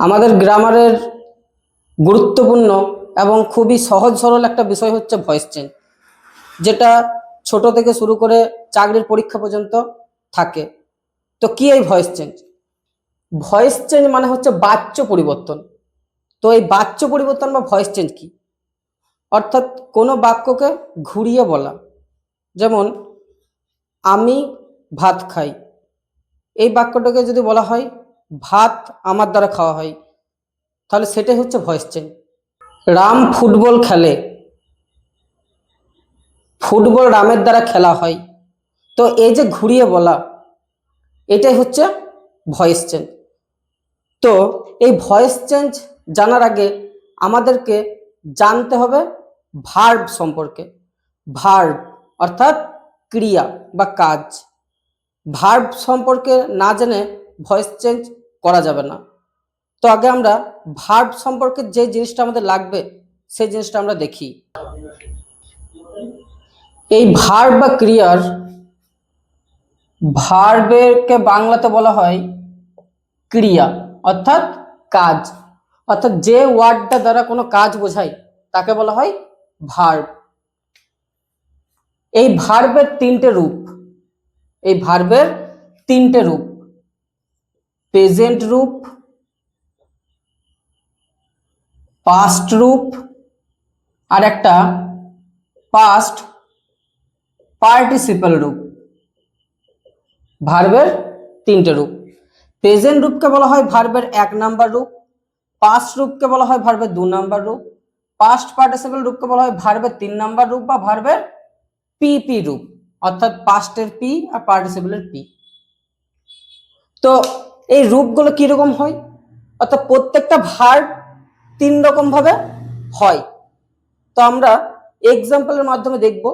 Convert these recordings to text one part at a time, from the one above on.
আমাদের গ্রামারের গুরুত্বপূর্ণ এবং খুবই সহজ সরল একটা বিষয় হচ্ছে ভয়েস চেঞ্জ, যেটা ছোট থেকে শুরু করে চাকরির পরীক্ষা পর্যন্ত থাকে। তো কি এই ভয়েস চেঞ্জ? ভয়েস চেঞ্জ মানে হচ্ছে বাচ্য পরিবর্তন। তো এই বাচ্য পরিবর্তন বা ভয়েস চেঞ্জ কি? অর্থাৎ কোনো বাক্যকে ঘুরিয়ে বলা। যেমন আমি ভাত খাই, এই বাক্যটাকে যদি বলা হয় ভাত আমার দ্বারা খাওয়া হয়, তাহলে সেটাই হচ্ছে ভয়েস চেঞ্জ। রাম ফুটবল খেলে, ফুটবল রামের দ্বারা খেলা হয়। তো এই যে ঘুরিয়ে বলা, এটাই হচ্ছে ভয়েস চেঞ্জ। তো এই ভয়েস চেঞ্জ জানার আগে আমাদেরকে জানতে হবে ভার্ব সম্পর্কে। ভার্ব অর্থাৎ ক্রিয়া বা কাজ। ভার্ব সম্পর্কে না জেনে ভয়েস চেঞ্জ করা যাবে না। তো আগে আমরা ভার্ব সম্পর্কে যে জিনিসটা আমাদের লাগবে সেই জিনিসটা আমরা দেখি। এই ভার্ব বা ক্রিয়ার ভার্বেরকে বাংলাতে বলা হয় ক্রিয়া, অর্থাৎ কাজ। অর্থাৎ যে ওয়ার্ডটা দ্বারা কোনো কাজ বোঝায় তাকে বলা হয় ভার্ব। এই ভার্বের তিনটে রূপ। এই ভার্বের তিনটে রূপ: প্রেজেন্ট রূপ, পাস্ট রূপ, আর একটা পাস্ট পার্টিসিপাল রূপ। ভার্বের তিনটে রূপ। প্রেজেন্ট রূপকে বলা হয় ভার্বের 1 নাম্বার রূপ, পাস্ট রূপকে বলা হয় ভার্বের 2 নাম্বার রূপ, পাস্ট পার্টিসিপল রূপকে বলা হয় ভার্বের 3 নাম্বার রূপ বা ভার্বের পিপি রূপ, অর্থাৎ পাস্টের পি আর পার্টিসিপলের পি। তো এই রূপগুলো কি রকম হয়? অর্থাৎ প্রত্যেকটা ভার্ব 3 রকম ভাবে হয়। তো আমরা এক্সাম্পলের মাধ্যমে দেখব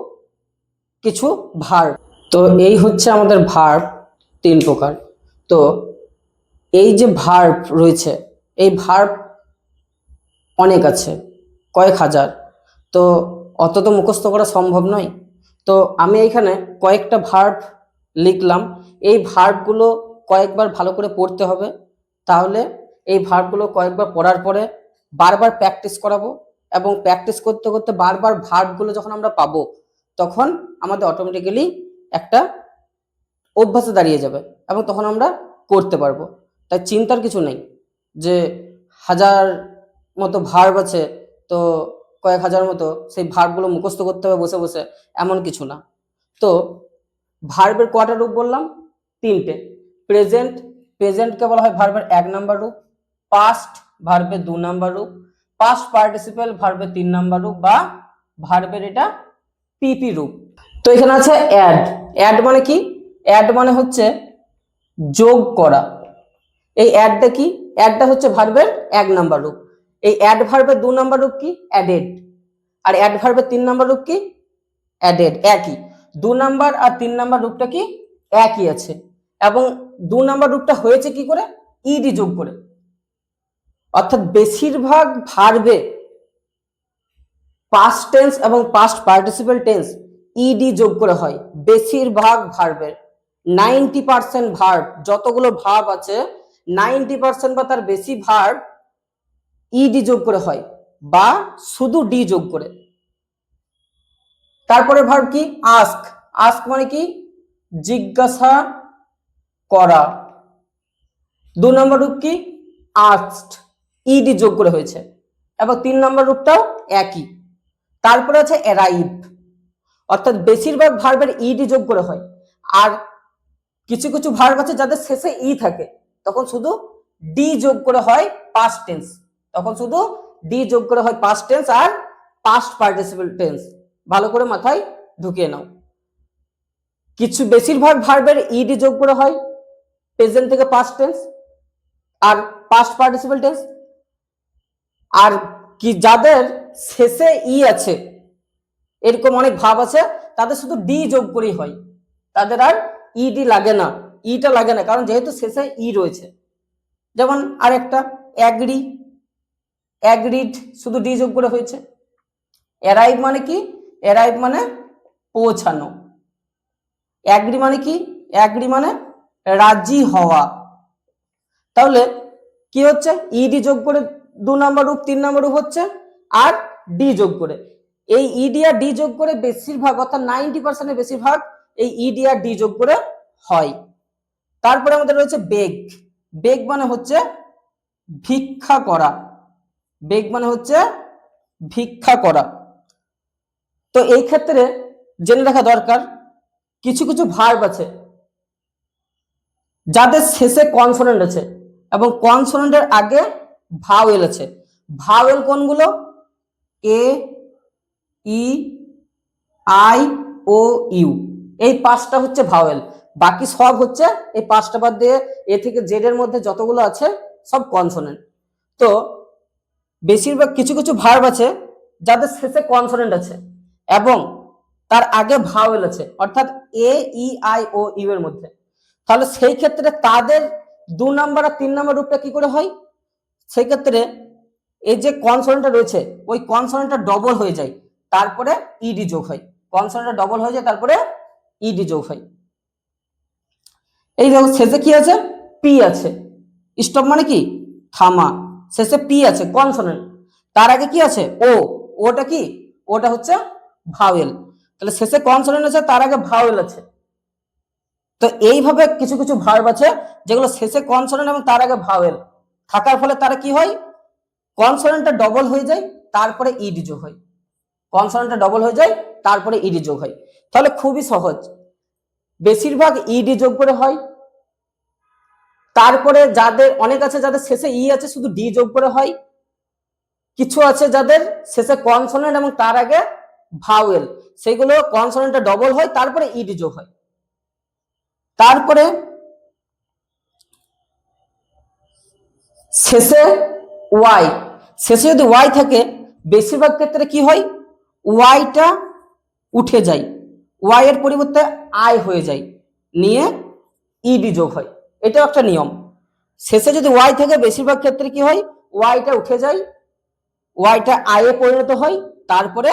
কিছু ভার্ব। তো এই হচ্ছে আমাদের ভার্ব 3 প্রকার। তো এই যে ভার্ব রয়েছে, এই ভার্ব অনেক আছে, কয়েক হাজার। তো অত তো মুখস্থ করা সম্ভব নয়। তো আমি এখানে কয়েকটা ভার্ব লিখলাম। এই ভার্বগুলো কয়েকবার ভালো করে পড়তে হবে। তাহলে এই ভার্বগুলো কয়েকবার পড়ার পরে বারবার প্র্যাকটিস করাবো, এবং প্র্যাকটিস করতে করতে বারবার ভার্বগুলো যখন আমরা পাবো, তখন আমাদের অটোমেটিক্যালি একটা অভ্যাসে দাঁড়িয়ে যাবে এবং তখন আমরা করতে পারবো। তাই চিন্তার কিছু নেই যে হাজার মতো ভার্ব আছে, তো কয়েক হাজার মতো সেই ভার্বগুলো মুখস্থ করতে হবে বসে বসে, এমন কিছু না। তো ভার্বের কয়টা রূপ বললাম? 3টে। প্রেজেন্ট, প্রেজেন্টকে বলা হয় ভার্বের 1 নাম্বার রূপ, পাস্ট ভার্বের 2 নাম্বার রূপ, পাস্ট পার্টিসিপল ভার্বের 3 নাম্বার রূপ বা ভার্বের এটা পিপি রূপ। তো এখানে আছে অ্যাড। অ্যাড মানে কি? অ্যাড মানে হচ্ছে যোগ করা। এই অ্যাডটা কি? অ্যাডটা হচ্ছে ভার্বের 1 নাম্বার রূপ। এই অ্যাড ভার্বের 2 নাম্বার রূপ কি? অ্যাডেড। আর অ্যাড ভার্বের 3 নাম্বার রূপ কি? অ্যাডেড। একই। 2 নাম্বার আর 3 নাম্বার রূপটা কি? একই আছে। এবং 2 নাম্বার রূপটা হয়েছে কি করে? ইডি যোগ করে। অর্থাৎ বেশিরভাগ ভার্বে পাস্ট টেন্স এবং পাস্ট পার্টিসিপল টেন্স ইডি যোগ করে হয়। বেশিরভাগ ভার্বের 90% ভার্ব, যতগুলো ভার্ব আছে 90% বা তার বেশি ভার্ব ইডি যোগ করে হয় বা শুধু ডি যোগ করে। তারপরে ভার্ব কি? আস্ক। আস্ক মানে কি? জিজ্ঞাসা করা। 2 নম্বর রূপ কি? আস্কড, ইডি যোগ করে হয়েছে। এবং 3 নম্বর রূপটাও একই। তারপরে আছে অ্যারাইভ, অর্থাৎ বেশিরভাগ ভার্বের ইডি যোগ করে হয়। আর কিছু কিছু ভার্ব আছে যাদের শেষে ই থাকে, তখন শুধু ডি যোগ করে হয় পাস্ট টেন্স। তখন শুধু ডি যোগ করে হয় পাস্ট টেন্স আর পাস্ট পার্টিসিপল টেন্স। ভালো করে মাথায় ঢুকিয়ে নাও। কিছু বেশিরভাগ ভার্বের ইডি যোগ করে হয় প্রেজেন্ট থেকে পাস্ট টেন্স আর পাস্ট পার্টিসিপল টেন্স। আর কি যাদের শেষে ই আছে, এরকম অনেক ভাব আছে, তাদের শুধু ডি যোগ করেই হয়, তাদের আর ইডি লাগে না। ইটা লাগে না কারণ যেহেতু শেষে ই রয়েছে। যেমন আরেকটা অ্যাগ্রি, অ্যাগ্রিড শুধু ডি যোগ করে হয়েছে। অ্যারাইভ মানে কি? অ্যারাইভ মানে পৌঁছানো। অ্যাগ্রি মানে কি? অ্যাগ্রি মানে রাজি হওয়া। তাহলে কি হচ্ছে ইডি যোগ করে 2 নাম্বার রূপ 3 নাম্বার রূপ হচ্ছে, আর ডি যোগ করে। এই ইডি আর ডি যোগ করে বেশিরভাগ অর্থাৎ 90% বেশিরভাগ এই ইডি আর ডি যোগ করে হয়। তারপরে আমাদের রয়েছে বেগ। বেগ মানে হচ্ছে ভিক্ষা করা। বেগ মানে হচ্ছে ভিক্ষা করা। তো এই ক্ষেত্রে জেনে রাখা দরকার কিছু কিছু ভার্ব আছে যাদের শেষে কনসোনেন্ট আছে এবং কনসোনেন্টের আগে ভাওয়েল আছে। ভাওয়েল কোনগুলো? এ, ই, আই, ও, ইউ, এই 5টা হচ্ছে ভাওয়েল। বাকি সব হচ্ছে এই 5টা বাদ দিয়ে এ থেকে জেড এর মধ্যে যতগুলো আছে সব কনসোনেন্ট। তো বেশিরভাগ কিছু কিছু ভার্ব আছে যাদের শেষে কনসোনেন্ট আছে এবং তার আগে ভাওয়েল আছে, অর্থাৎ এ, ই, আই, ও, ইউ এর মধ্যে। তাহলে সেই ক্ষেত্রে তাদের 2 নাম্বার আর 3 নাম্বার রূপটা কি করে হয়? সেই ক্ষেত্রে এই যে কনসোনেন্টটা রয়েছে ওই কনসোনেন্টটা ডবল হয়ে যায়, তারপরে ইডি যোগ হয়। কনসোনেন্টটা ডবল হয়ে যায়, তারপরে ইডি যোগ হয়। এই দেখো শেষে কি আছে? পি আছে। স্টপ মানে কি? থামা। শেষে পি আছে কনসোনেন্ট, তার আগে কি আছে? ও। ওটা কি? ওটা হচ্ছে ভাওয়েল। তাহলে শেষে কনসোনেন্ট আছে, তার আগে ভাওয়েল আছে। তো এইভাবে কিছু কিছু ভার্ব আছে যেগুলো শেষে কনসোনেন্ট এবং তার আগে ভাওয়েল থাকার ফলে তারা কি হয়? কনসোনেন্টটা ডবল হয়ে যায়, তারপরে ইডি যোগ হয়। কনসোনেন্টটা ডবল হয়ে যায়, তারপরে ইডি যোগ হয়। তাহলে খুবই সহজ, বেশিরভাগ ইডি যোগ করে হয়। তারপরে যাদের অনেক আছে যাদের শেষে ই আছে শুধু ডি যোগ করে হয়। কিছু আছে যাদের শেষে কনসোনেন্ট এবং তার আগে ভাওয়েল, সেগুলো কনসোনেন্টটা ডবল হয়, তারপরে ইডি যোগ হয়। তারপরে শেষে ওয়াই, শেষে যদি ওয়াই থাকে বেশিরভাগ ক্ষেত্রে কি হয়? ওয়াইটা উঠে যায়, ওয়াই এর পরিবর্তে আই হয়ে যায়, নিয়ে ইডি যোগ হয়। এটাও একটা নিয়ম। শেষে যদি ওয়াই থাকে বেশিরভাগ ক্ষেত্রে কি হয়? ওয়াইটা উঠে যায়, ওয়াইটা আই এ পরিণত হয়, তারপরে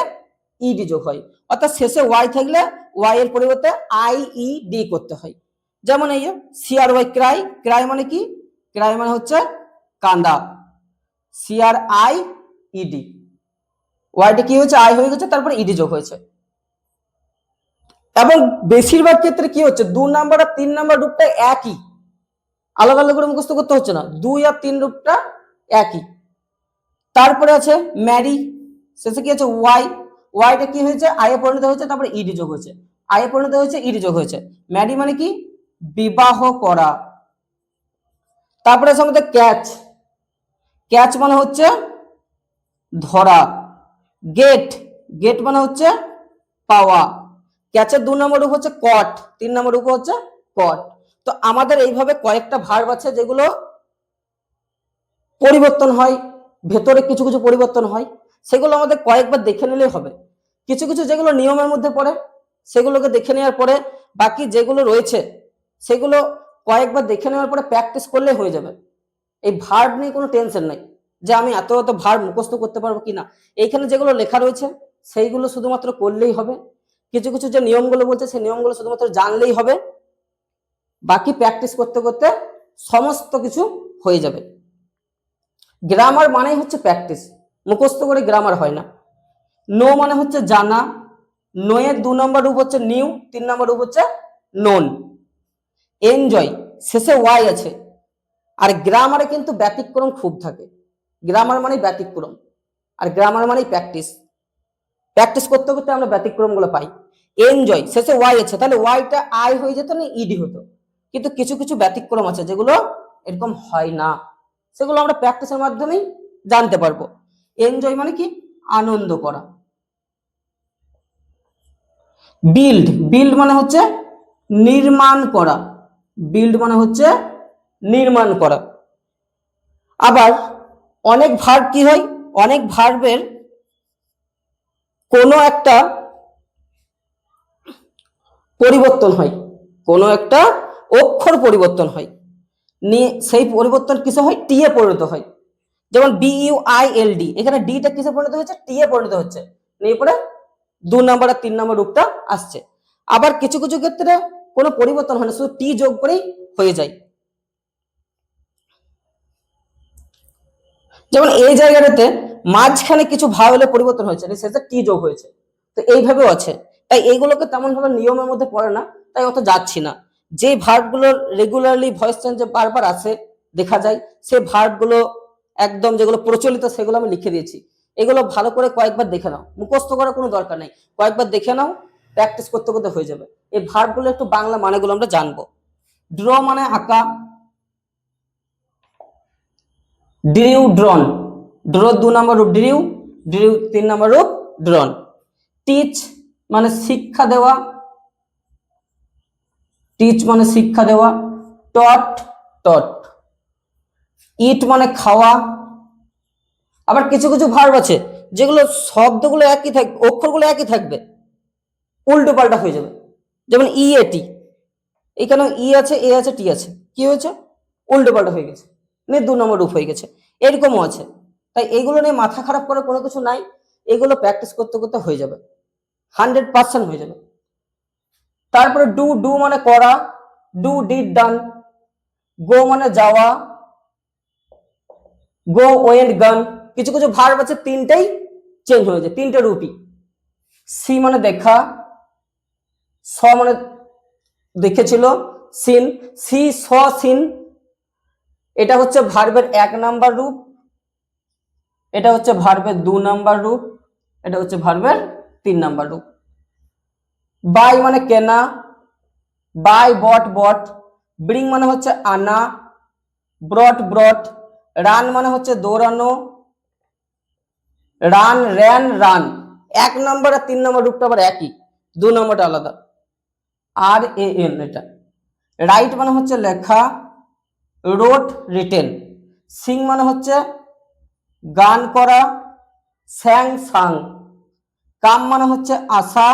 ইডি যোগ হয়। অর্থাৎ শেষে ওয়াই থাকলে ওয়াই এর পরিবর্তে আই ই ডি করতে হয়। যেমন এই সি আর ওয়াই ক্রাই, ক্রাই মানে কি? ক্রাই মানে হচ্ছে কান্দা। সি আর আই ইডি, ওয়াইটা কি হয়েছে? আই হয়ে গেছে, তারপরে ইডি যোগ হয়েছে। এবং বেশিরভাগ ক্ষেত্রে কি হচ্ছে? 2 নাম্বার আর 3 নাম্বার রূপটা একই, আলাদা আলাদা করে মুখস্থ করতে হচ্ছে না, 2 আর 3 রূপটা একই। তারপরে আছে ম্যারি, শেষে কি আছে? ওয়াই, ওয়াইটা কি হয়েছে? আই এ পরিণত হয়েছে, তারপরে ইডি যোগ হয়েছে। আই এ পরিণত হয়েছে, ইডি যোগ হয়েছে। ম্যারি মানে কি? বিবাহ করা। তারপরে আছে আমাদের ক্যাচ, ক্যাচ মানে হচ্ছে ধরা। গেট, গেট মানে হচ্ছে পাওয়া। ক্যাচের 2 নম্বর রূপ হচ্ছে কট, 3 নম্বর রূপ হচ্ছে কট। তো আমাদের এইভাবে কয়েকটা ভার্ব আছে যেগুলো পরিবর্তন হয়, ভেতরে কিছু কিছু পরিবর্তন হয়, সেগুলো আমাদের কয়েকবার দেখে নিলেই হবে। কিছু কিছু যেগুলো নিয়মের মধ্যে পড়ে সেগুলোকে দেখে নেওয়ার পরে বাকি যেগুলো রয়েছে সেগুলো কয়েকবার দেখে নেওয়ার পরে প্র্যাকটিস করলে হয়ে যাবে। এই ভার্ব নিয়ে কোনো টেনশন নাই যে আমি এত এত ভার্ব মুখস্থ করতে পারবো কিনা। এইখানে যেগুলো লেখা রয়েছে সেইগুলো শুধুমাত্র করলেই হবে। কিছু কিছু যে নিয়মগুলো বলছে সেই নিয়মগুলো শুধুমাত্র জানলেই হবে, বাকি প্র্যাকটিস করতে করতে সমস্ত কিছু হয়ে যাবে। গ্রামার মানেই হচ্ছে প্র্যাকটিস, মুখস্থ করে গ্রামার হয় না। নো মানে হচ্ছে জানা, নো এর 2 নম্বর রূপ হচ্ছে নিউ, 3 নম্বর রূপ হচ্ছে নোন। এনজয়, শেষে ওয়াই আছে। আর গ্রামারে কিন্তু ব্যতিক্রম খুব থাকে, গ্রামার মানে ব্যতিক্রম, আর গ্রামার মানেই প্র্যাকটিস। প্র্যাকটিস করতে করতে আমরা ব্যতিক্রম গুলো পাই। এনজয়, শেষে ওয়াই আছে, তাহলে ওয়াইটা আই হয়ে যেত না ইডি হতো। কিন্তু কিছু কিছু ব্যতিক্রম আছে যেগুলো এরকম হয় না, সেগুলো আমরা প্র্যাকটিসের মাধ্যমেই জানতে পারবো। এনজয় মানে কি? আনন্দ করা। বিল্ড, বিল্ড মানে হচ্ছে নির্মাণ করা, বিল্ড মানে হচ্ছে নির্মাণ করা। আবার অনেক ভার্ব কি হয়? অনেক ভার্বের কোনো একটা পরিবর্তন হয়, কোনো একটা অক্ষর পরিবর্তন হয়, নিয়ে সেই পরিবর্তন কিসে হয়? টি এ পরিণত হয়। যেমন B U I L D, এখানে ডিটা কিসে পরিণত হচ্ছে? টি এ পরিণত হচ্ছে, নিয়ে পরে 2 নম্বর আর 3 নম্বর রূপটা আসছে। আবার কিছু কিছু ক্ষেত্রে কোনো পরিবর্তন হয় না, শুধু টি যোগ করেই হয়ে যায়। যেমন এই জায়গাটাতে মাঝখানে কিছু ভাওয়েলের পরিবর্তন হয়েছে, শেষে টি যোগ হয়েছে, তো এইভাবেও আছে। তাই এইগুলোকে তেমন ভাবে নিয়মের মধ্যে পড়ে না, তাই অত যাচ্ছি না। যে ভার্বগুলোর রেগুলারলি ভয়েস চেঞ্জে বারবার আসে দেখা যায়, সেই ভার্বগুলো একদম যেগুলো প্রচলিত সেগুলো আমি লিখে দিয়েছি। এগুলো ভালো করে কয়েকবার দেখে নাও, মুখস্থ করার কোনো দরকার নেই, কয়েকবার দেখে নাও, প্র্যাকটিস করতে করতে হয়ে যাবে। এই ভার্বগুলো একটু বাংলা মানেগুলো আমরা জানবো। ড্র মানে আঁকা, ড্রিউ ড্রন, ড্র 2 নম্বর রূপ ড্রিউ, ড্রিউ 3 নম্বর রূপ ড্রন। টিচ মানে শিক্ষা দেওয়া, টিচ মানে শিক্ষা দেওয়া। টট, টট। ইট মানে খাওয়া। আবার কিছু কিছু ভার্ব আছে যেগুলো শব্দগুলো একই থাকবে, অক্ষরগুলো একই থাকবে, উল্টো পাল্টা হয়ে যাবে। যেমন ই এ টি, এখানে ই আছে, এ আছে, টি আছে, কি হয়েছে? উল্টো পাল্টা হয়ে গেছে, নিয়ে 2 নম্বর রূপ হয়ে গেছে। এরকমও আছে। তাই এগুলো নিয়ে মাথা খারাপ করে কোনো কিছু নাই, এগুলো প্র্যাকটিস করতে করতে হয়ে যাবে, 100% হয়ে যাবে। তারপরে ডু, ডু মানে করা, ডু ডিড ডান। গো মানে যাওয়া, গো ওয়েন্ট গান। কিছু কিছু ভার্ব আছে তিনটেই চেঞ্জ হয়েছে, তিনটে রূপই। সি মানে দেখা, স মানে দেখেছিল, সিন, সি স সিন। এটা হচ্ছে ভার্বের 1 নাম্বার রূপ, এটা হচ্ছে ভার্বের 2 নাম্বার রূপ, এটা হচ্ছে ভার্বের 3 নাম্বার রূপ। বাই মানে কেনা, বাই বট বট। ব্রিং মানে হচ্ছে আনা, ব্রট ব্রট। রান মানে হচ্ছে দৌড়ানো, রান র্যান রান। 1 নম্বর আর 3 নম্বর রূপটা আবার একই, 2 নম্বরটা আলাদা। আর এ এন এটা। রাইট মানে হচ্ছে লেখা, রোট রিটেন। সিং মানে হচ্ছে গান করা, স্যাং সাং। কাম মানে হচ্ছে আসা,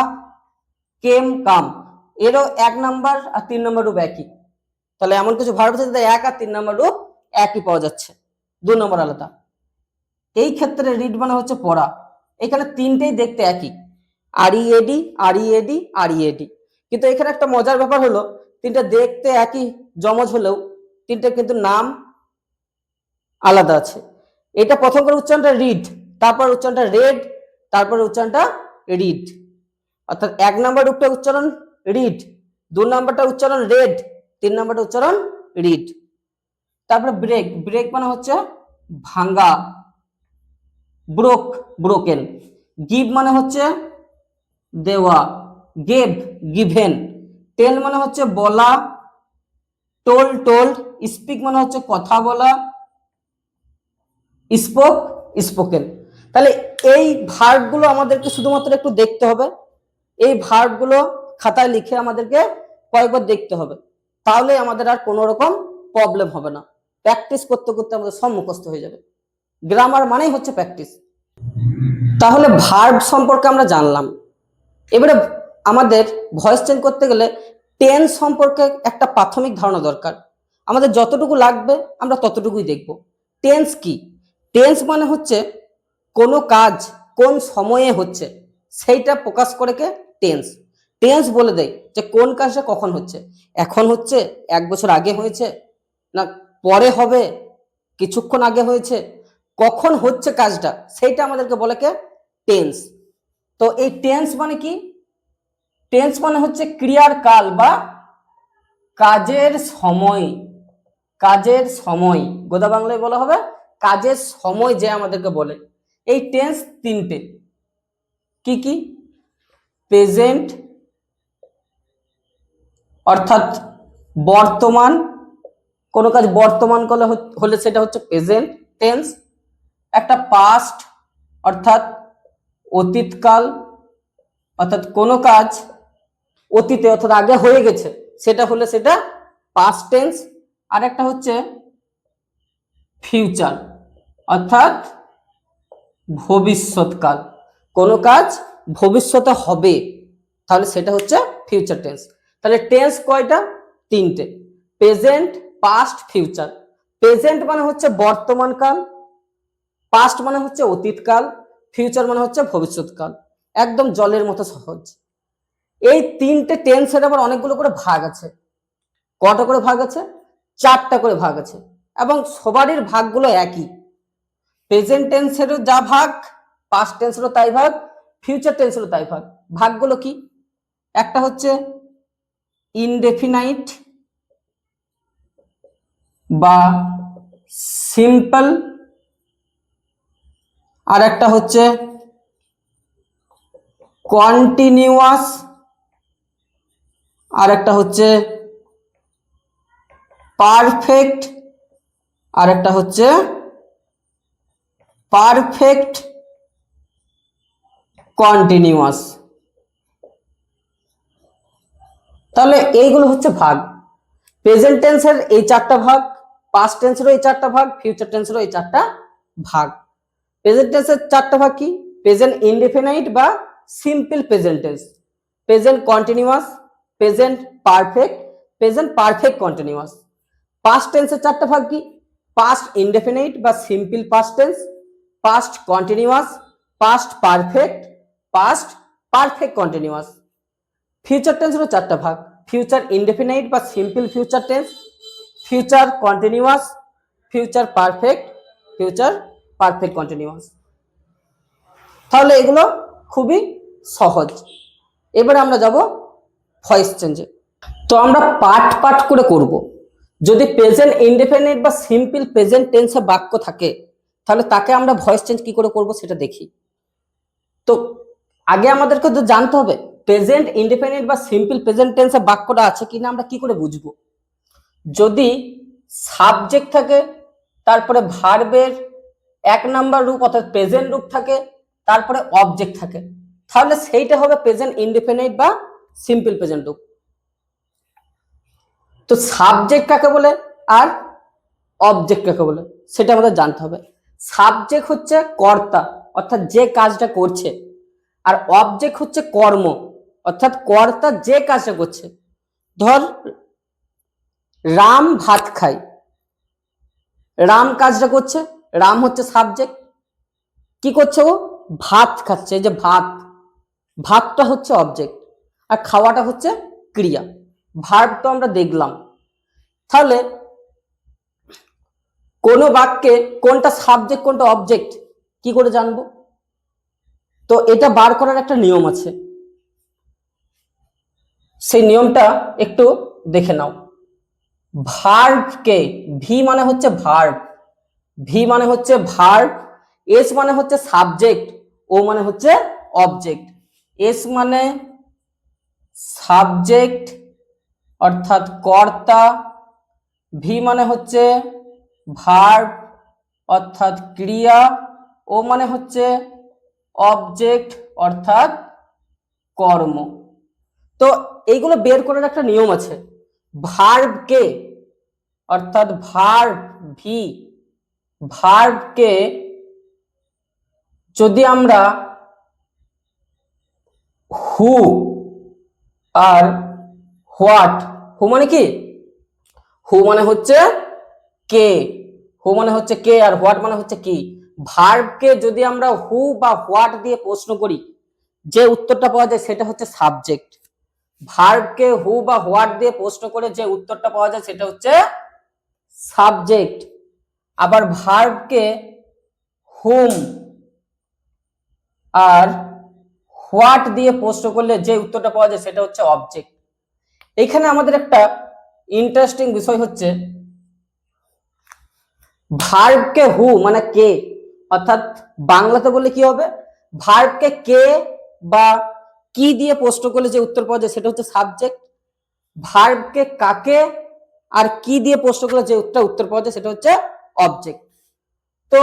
কেম কাম। এরও 1 নাম্বার আর 3 নম্বর রূপ একই। তাহলে এমন কিছু ভার্ব আছে যেটা 1 আর 3 নম্বর রূপ একই পাওয়া যাচ্ছে, 2 নম্বর আলাদা। এই ক্ষেত্রে রিড মানে হচ্ছে পড়া, এখানে তিনটেই দেখতে একই, আর ই এডি আর ই এডি আর ই এডি। কিন্তু এখানে একটা মজার ব্যাপার হলো, তিনটা দেখতে একই জমজ হলেও তিনটা কিন্তু নাম আলাদা আছে। এটা প্রথম করে উচ্চারণটা রিড, তারপর উচ্চারণটা রেড, তারপর উচ্চারণটা রিড। অর্থাৎ 1 নম্বর রূপটা উচ্চারণ রিড, 2 নম্বরটা উচ্চারণ রেড, 3 নম্বরটা উচ্চারণ রিড। তারপরে ব্রেক, ব্রেক মানে হচ্ছে ভাঙ্গা, ব্রোক ব্রোকেন। গিভ মানে হচ্ছে দেওয়া, গেভ গিভেন। টেল মানে হচ্ছে বলা, টোল টোল্ড। স্পিক মানে হচ্ছে কথা বলা, স্পোক স্পোকেন। তাহলে এই ভার্বগুলো আমাদেরকে শুধুমাত্র একটু দেখতে হবে, এই ভার্বগুলো খাতায় লিখে আমাদেরকে কয়েকবার দেখতে হবে, তাহলে আমাদের আর কোনো রকম প্রবলেম হবে না। প্র্যাকটিস করতে করতে আমাদের সব মুখস্থ হয়ে যাবে। গ্রামার মানেই হচ্ছে প্র্যাকটিস। তাহলে ভার্ব সম্পর্কে আমরা জানলাম। এবারে আমাদের ভয়েস চেঞ্জ করতে গেলে টেন্স সম্পর্কে একটা প্রাথমিক ধারণা দরকার। আমাদের যতটুকু লাগবে আমরা ততটুকুই দেখব। টেন্স কি? টেন্স মানে হচ্ছে কোনো কাজ কোন সময়ে হচ্ছে সেইটা প্রকাশ করে কে টেন্স। টেন্স বলে দেয় যে কোন কাজটা কখন হচ্ছে, এখন হচ্ছে, 1 বছর আগে হয়েছে, না পরে হবে, কিছুক্ষণ আগে হয়েছে, কখন হচ্ছে কাজটা সেইটা আমাদেরকে বলে কে টেন্স। তো এই টেন্স মানে কি? টেন্স মানে হচ্ছে ক্রিয়ার কাল বা কাজের সময়, কাজের সময় গোদা বাংলায় বলা হবে কাজের সময় যে আমাদেরকে বলে। এই টেন্স তিনটে, কি কি? প্রেজেন্ট অর্থাৎ বর্তমান, কোনো কাজ বর্তমান কালে হলে সেটা হচ্ছে প্রেজেন্ট টেন্স। একটা পাস্ট অর্থাৎ অতীতকাল, অর্থাৎ কোনো কাজ অতীতে অর্থাৎ আগে হয়ে গেছে সেটা হলে সেটা পাস্ট টেন্স। আর একটা হচ্ছে ফিউচার অর্থাৎ ভবিষ্যৎকাল, কোনো কাজ ভবিষ্যতে হবে তাহলে সেটা হচ্ছে ফিউচার টেন্স। তাহলে টেন্স কয়টা? তিনটে, প্রেজেন্ট পাস্ট ফিউচার। প্রেজেন্ট মানে হচ্ছে বর্তমান কাল, পাস্ট মানে হচ্ছে অতীতকাল, ফিউচার মানে হচ্ছে ভবিষ্যৎকাল। একদম জলের মতো সহজ। এই তিনটে টেন্সের আবার অনেকগুলো করে ভাগ আছে। কটা করে ভাগ আছে? 4টা করে ভাগ আছে, এবং সবারই ভাগগুলো একই। প্রেজেন্ট টেন্সেরও যা ভাগ, পাস্ট টেন্সেরও তাই ভাগ, ফিউচার টেন্সেরও তাই ভাগ। ভাগগুলো কি? একটা হচ্ছে ইনডেফিনাইট বা সিম্পল, আর একটা হচ্ছে কন্টিনিউয়াস, আর একটা হচ্ছে পারফেক্ট, আর একটা হচ্ছে পারফেক্ট কন্টিনিউয়াস। তাহলে এইগুলো হচ্ছে ভাগ। প্রেজেন্ট টেন্সের এই চারটা ভাগ, পাস্ট টেন্সেরও এই চারটা ভাগ, ফিউচার টেন্সেরও এই চারটা ভাগ। প্রেজেন্ট টেন্সের চারটা ভাগ কি? প্রেজেন্ট ইনডেফিনাইট বা simple present tense, present continuous, present perfect, present perfect continuous. Past টেন্সের চারটা ভাগ কি? পাস্ট ইনডেফিনাইট বা simple past tense, past continuous, past perfect, past perfect continuous. Future টেন্সেরও চারটা ভাগ, ফিউচার ইনডেফিনাইট বা simple future tense, future continuous, future perfect, future perfect continuous. তাহলে এগুলো খুবই সহজ। এবারে আমরা যাব ভয়েস চেঞ্জে। তো আমরা পার্ট পার্ট করে করব। যদি প্রেজেন্ট ইনডেফিনিট বা সিম্পল প্রেজেন্ট টেন্সে বাক্য থাকে, তাহলে তাকে আমরা ভয়েস চেঞ্জ কি করে করব সেটা দেখি। তো আগে আমাদেরকে তো জানতে হবে প্রেজেন্ট ইনডেফিনিট বা সিম্পল প্রেজেন্ট টেন্সে বাক্যটা আছে কিনা আমরা কি করে বুঝবো। যদি সাবজেক্ট থাকে, তারপরে ভার্বের এক নাম্বার রূপ অর্থাৎ প্রেজেন্ট রূপ থাকে, তারপরে অবজেক্ট থাকে, তাহলে সেইটা হবে প্রেজেন্ট ইনডেফিনিট বা সিম্পল প্রেজেন্ট রূপ। তো সাবজেক্ট কাকে বলে আর অবজেক্ট কাকে বলে সেটা আমাদের জানতে হবে। সাবজেক্ট হচ্ছে কর্তা অর্থাৎ যে কাজটা করছে, আর অবজেক্ট হচ্ছে কর্ম অর্থাৎ কর্তা যে কাজটা করছে। ধর রাম ভাত খায়, রাম কাজটা করছে, রাম হচ্ছে সাবজেক্ট, কি করছে ও? ভাত খাচ্ছে। এই যে ভাত, ভাতটা হচ্ছে অবজেক্ট আর খাওয়াটা হচ্ছে ক্রিয়া। ভার্ব তো আমরা দেখলাম। তাহলে কোন বাক্যে কোনটা সাবজেক্ট কোনটা অবজেক্ট কি করে জানবো? তো এটা বার করার একটা নিয়ম আছে, সেই নিয়মটা একটু দেখে নাও। ভার্বকে, ভি মানে হচ্ছে ভার্ব, ভি মানে হচ্ছে ভার্ব, এস মানে হচ্ছে সাবজেক্ট, ও মানে হচ্ছে অবজেক্ট। এস মানে সাবজেক্ট অর্থাৎ কর্তা, ভি মানে হচ্ছে ভার্ব অর্থাৎ ক্রিয়া, ও মানে হচ্ছে অবজেক্ট অর্থাৎ কর্ম। তো এইগুলো বের করার একটা নিয়ম আছে। ভার্বকে অর্থাৎ ভার্ব ভি, ভার্বকে যদি আমরা হু আর হোয়াট, হু মানে কি? হু মানে হচ্ছে কে, হু মানে হচ্ছে কে, আর হোয়াট মানে হচ্ছে কি। ভার্বকে যদি আমরা হু বা হোয়াট দিয়ে প্রশ্ন করি, যে উত্তরটা পাওয়া যায় সেটা হচ্ছে সাবজেক্ট। ভার্বকে হু বা হোয়াট দিয়ে প্রশ্ন করে যে উত্তরটা পাওয়া যায় সেটা হচ্ছে সাবজেক্ট। আবার ভার্বকে হুম আর হোয়াট দিয়ে প্রশ্ন করলে যে উত্তরটা পাওয়া যায় সেটা হচ্ছে অবজেক্ট। এখানে আমাদের একটা ইন্টারেস্টিং বিষয় হচ্ছে ভার্বকে হু মানে কে, অর্থাৎ বাংলাতে বললে কি হবে? ভার্বকে কে বা কি দিয়ে প্রশ্ন করলে যে উত্তর পাওয়া যায় সেটা হচ্ছে সাবজেক্ট। ভার্বকে কাকে আর কি দিয়ে প্রশ্ন করলে যে উত্তর পাওয়া যায় সেটা হচ্ছে অবজেক্ট। তো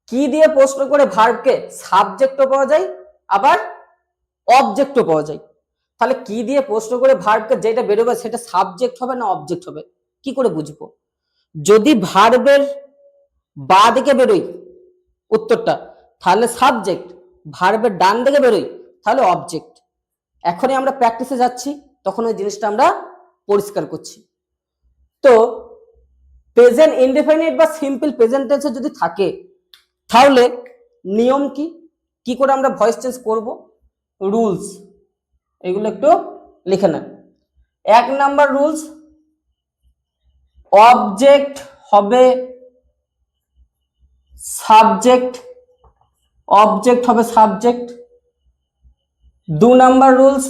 কি দিয়ে প্রশ্ন করে ভার্বকে সাবজেক্টও পাওয়া যায় আবার অবজেক্টও পাওয়া যায়। তাহলে কি দিয়ে প্রশ্ন করে ভার্বকে যেটা বেরোবে সেটা সাবজেক্ট হবে না অবজেক্ট হবে কি করে বুঝবো? যদি ভার্বের বা দিকে বেরোই উত্তরটা তাহলে সাবজেক্ট, ভার্বের ডান দিকে বেরোই তাহলে অবজেক্ট। এখনই আমরা প্র্যাকটিসে যাচ্ছি, তখন ওই জিনিসটা আমরা পরিষ্কার করছি। তো প্রেজেন্ট ইনডেফিনিট বা সিম্পল প্রেজেন্ট টেন্সে যদি থাকে তাহলে নিয়ম কি, কি করে আমরা ভয়েস চেঞ্জ করব, রুলস এগুলো একটু লিখে নেন। এক নাম্বার রুলস, অবজেক্ট হবে সাবজেক্ট, অবজেক্ট হবে সাবজেক্ট। 2 নাম্বার রুলস,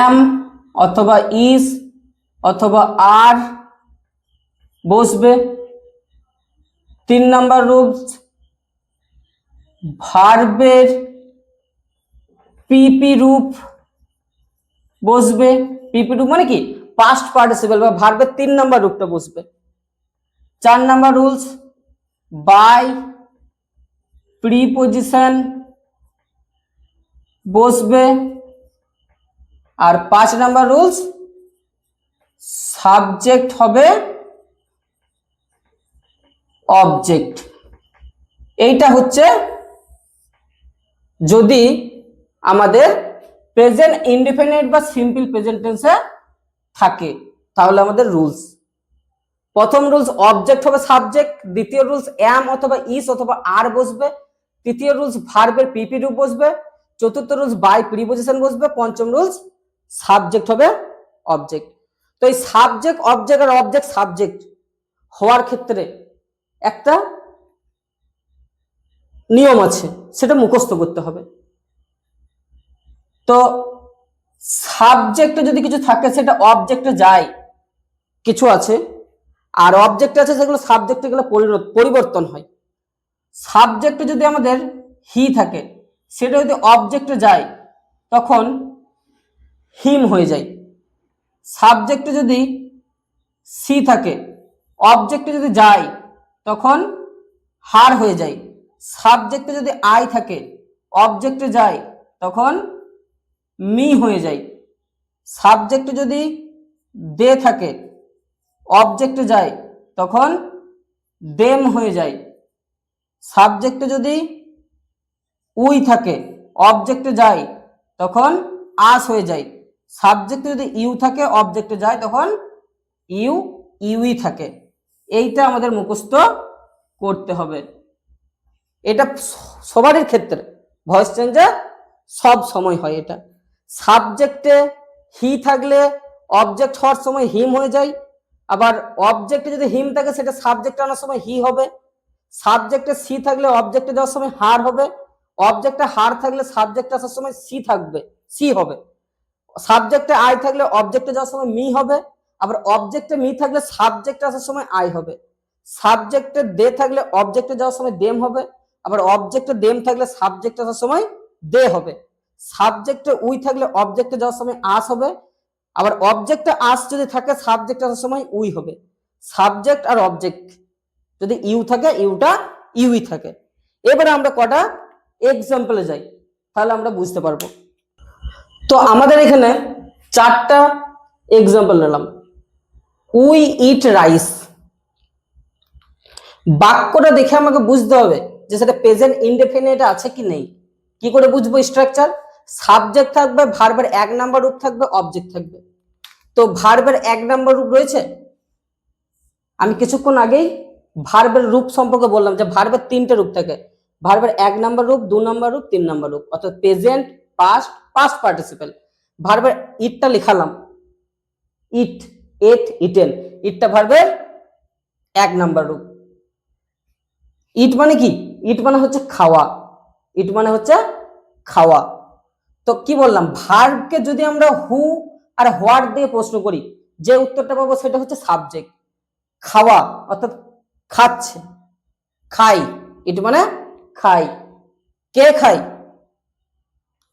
am অথবা is অথবা are বসবে। 3 নাম্বার রুলস, ভার্বের পিপি রূপ বসবে। পিপি রূপ মানে কি, পাস্ট পার্টিসিপল বা ভার্বের 3 নাম্বার রূপটা বসবে। 4 নাম্বার রুলস, বাই প্রিপজিশন বসবে। আর 5 নাম্বার রুলস, সাবজেক্ট হবে অবজেক্ট। এইটা হচ্ছে যদি আমাদের প্রেজেন্ট ইনডিফিনিট বা সিম্পল প্রেজেন্ট টেন্সে থাকে তাহলে আমাদের রুলস। প্রথম রুলস অবজেক্ট হবে সাবজেক্ট, দ্বিতীয় রুলস অ্যাম অথবা ইস অথবা আর বসবে, তৃতীয় রুলস ভার্বের পিপি রূপ বসবে, চতুর্থ রুলস বাই প্রিপজিশন বসবে, পঞ্চম রুলস সাবজেক্ট হবে অবজেক্ট। তো এই সাবজেক্ট অবজেক্ট আর অবজেক্ট সাবজেক্ট হওয়ার ক্ষেত্রে একটা নিয়ম আছে, সেটা মুখস্থ করতে হবে। তো সাবজেক্টে যদি কিছু থাকে সেটা অবজেক্টে যায়, কিছু আছে আর অবজেক্ট আছে সেগুলো সাবজেক্টে গেলে পরিবর্তন হয়। সাবজেক্টে যদি আমাদের হি থাকে সেটা যদি অবজেক্টে যায় তখন হিম হয়ে যায়। সাবজেক্টে যদি সি থাকে অবজেক্টে যদি যায় তখন হার হয়ে যায়। সাবজেক্টে যদি আই থাকে অবজেক্টে যায় তখন মি হয়ে যায়। সাবজেক্টে যদি দে থাকে অবজেক্টে যায় তখন দেম হয়ে যায়। সাবজেক্টে যদি উই থাকে অবজেক্টে যায় তখন আস হয়ে যায়। সাবজেক্টে যদি ইউ থাকে অবজেক্টে যায় তখন ইউ ইউই থাকে। এইটা আমাদের মুখস্থ করতে হবে। এটা সবারই ক্ষেত্রে ভয়েস চেঞ্জে সব সময় হয়। এটা সাবজেক্টে হি থাকলে অবজেক্ট হওয়ার সময় হিম হয়ে যায়, আবার অবজেক্টে যদি হিম থাকে সেটা সাবজেক্ট আনার সময় হি হবে। সাবজেক্টে সি থাকলে অবজেক্টে যাওয়ার সময় হার হবে, অবজেক্টে হার থাকলে সাবজেক্টে আসার সময় সি থাকবে, সি হবে। সাবজেক্টে আই থাকলে অবজেক্টে যাওয়ার সময় মি হবে, আবার অবজেক্টে মি থাকলে সাবজেক্টে আসার সময় আই হবে। সাবজেক্টে দে থাকলে অবজেক্টে যাওয়ার সময় দেম হবে, আবার অবজেক্টে দেম থাকলে সাবজেক্টে আসার সময় দে হবে। সাবজেক্টে উই থাকলে অবজেক্টে যাওয়ার সময় আস হবে, আবার অবজেক্টে আস যদি থাকে সাবজেক্টে আসার সময় উই হবে। সাবজেক্ট আর অবজেক্ট যদি ইউ থাকে ইউটা ইউই থাকে। এবারে আমরা কটা এক্সাম্পলে যাই তাহলে আমরা বুঝতে পারবো। তো আমাদের এখানে 4টা এক্সাম্পল নিলাম। উই ইট রাইস, বাক্যটা দেখে আমাকে বুঝতে হবে যে সেটা প্রেজেন্ট ইনডেফিনিট আছে কি নেই। কি করে বুঝবো? স্ট্রাকচার, সাবজেক্ট থাকবে, ভার্বের 1 নাম্বার রূপ থাকবে, অবজেক্ট থাকবে। তো ভার্বের 1 নাম্বার রূপ রয়েছে। আমি কিছুক্ষণ আগেই ভার্বের রূপ সম্পর্কে বললাম যে ভার্বের 3টে রূপ থাকে। ভার্বের 1 নাম্বার রূপ, 2 নাম্বার রূপ, 3 নাম্বার রূপ, অর্থাৎ প্রেজেন্ট, পাস্ট, পাস্ট পার্টিসিপল। ভার্বের ইটটা লিখালাম, ইট, এট, ইটেন। ইটটা ভার্বের 1 নাম্বার রূপ। ইট মানে কি? ইট মানে হচ্ছে খাওয়া। ইট মানে হচ্ছে খাওয়া। তো কি বললাম, ভার্বকে যদি আমরা হু আর হোয়াট দিয়ে প্রশ্ন করি যে উত্তরটা পাবো সেটা হচ্ছে সাবজেক্ট। খাওয়া অর্থাৎ খাচ্ছে, খাই, ইট মানে খাই। কে খাই?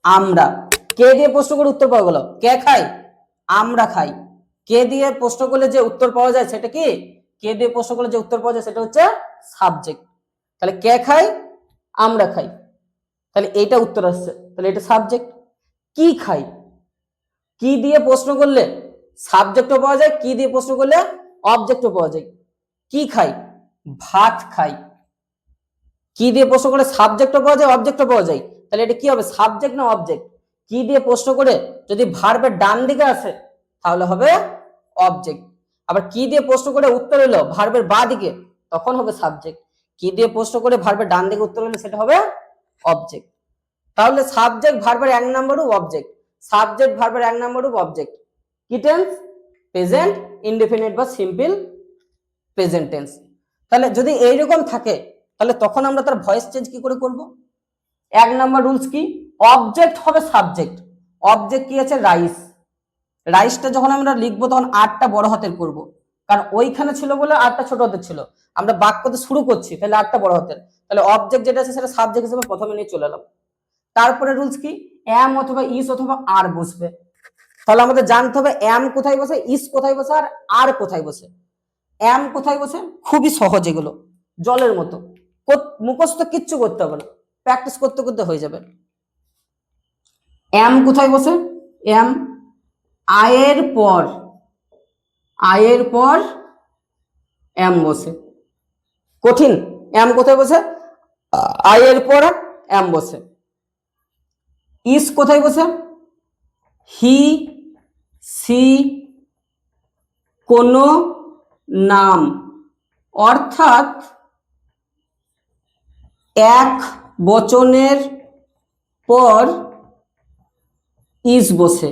আমরা। কে দিয়ে প্রশ্ন করে উত্তর পাওয়া গেল, কে খাই? আমরা খাই। কে দিয়ে প্রশ্ন করলে যে উত্তর পাওয়া যায় সেটা কি? কে দিয়ে প্রশ্ন করলে যে উত্তর পাওয়া যায় সেটা হচ্ছে সাবজেক্ট। তাহলে কে খাই? আমরা খাই। তাহলে এইটা উত্তর আসছে, তাহলে এটা সাবজেক্ট। কি খাই? কি দিয়ে প্রশ্ন করলে সাবজেক্টও পাওয়া যায়, কি দিয়ে প্রশ্ন করলে অবজেক্টও পাওয়া যায়। কি খাই? ভাত খাই। কি দিয়ে প্রশ্ন করে সাবজেক্টও পাওয়া যায়, অবজেক্টও পাওয়া যায়। তাহলে এটা কি হবে, সাবজেক্ট না অবজেক্ট? কি দিয়ে প্রশ্ন করে যদি ভার্বের ডান দিকে আসে তাহলে হবে অবজেক্ট। আবার কি দিয়ে প্রশ্ন করে উত্তর এলো ভার্বের বাঁ দিকে তখন হবে সাবজেক্ট। কি দিয়ে প্রশ্ন করে ভার্বের ডান দিকে উত্তর এলো সেটা হবে অবজেক্ট। তাহলে সাবজেক্ট ভার্বের 1 নাম্বার রূপ অবজেক্ট, সাবজেক্ট ভার্বের 1 নাম্বার রূপ অবজেক্ট। কি টেন্স? প্রেজেন্ট ইনডেফিনিট বা সিম্পল প্রেজেন্ট টেন্স। তাহলে যদি এইরকম থাকে তাহলে তখন আমরা তার ভয়েস চেঞ্জ কি করে করব? 1 নাম্বার রুলস কি, অবজেক্ট হবে সাবজেক্ট। অবজেক্ট কি আছে, রাইস। রাইসটা যখন আমরা লিখবো তখন আরটা বড় হাতের করব, কারণ ওইখানে ছিল বলে আরটা ছোট হাতের ছিল। আমরা বাক্যতে শুরু করছি তাহলে আরটা বড় হাতের, তাহলে অবজেক্ট যেটা আছে সেটা সাবজেক্ট হিসেবে প্রথমে নিয়ে চলে এলাম। তারপরে রুলস কি, এম অথবা ইস অথবা আর বসবে। তাহলে আমাদের জানতে হবে এম কোথায় বসে, ইস কোথায় বসে, আর কোথায় বসে। এম কোথায় বসে, খুবই সহজ, এগুলো জলের মতো, মুখস্থ কিচ্ছু করতে হবে না, প্র্যাকটিস করতে করতে হয়ে যাবে। এম কোথায় বসে, এম আয়ের পর এম বসে। কঠিন, এম কোথায় বসে, আয়ের পর এম বসে। ইস কোথায় বসে, হি সি কোন নাম, অর্থাৎ এক বচনের পর ইস বসে।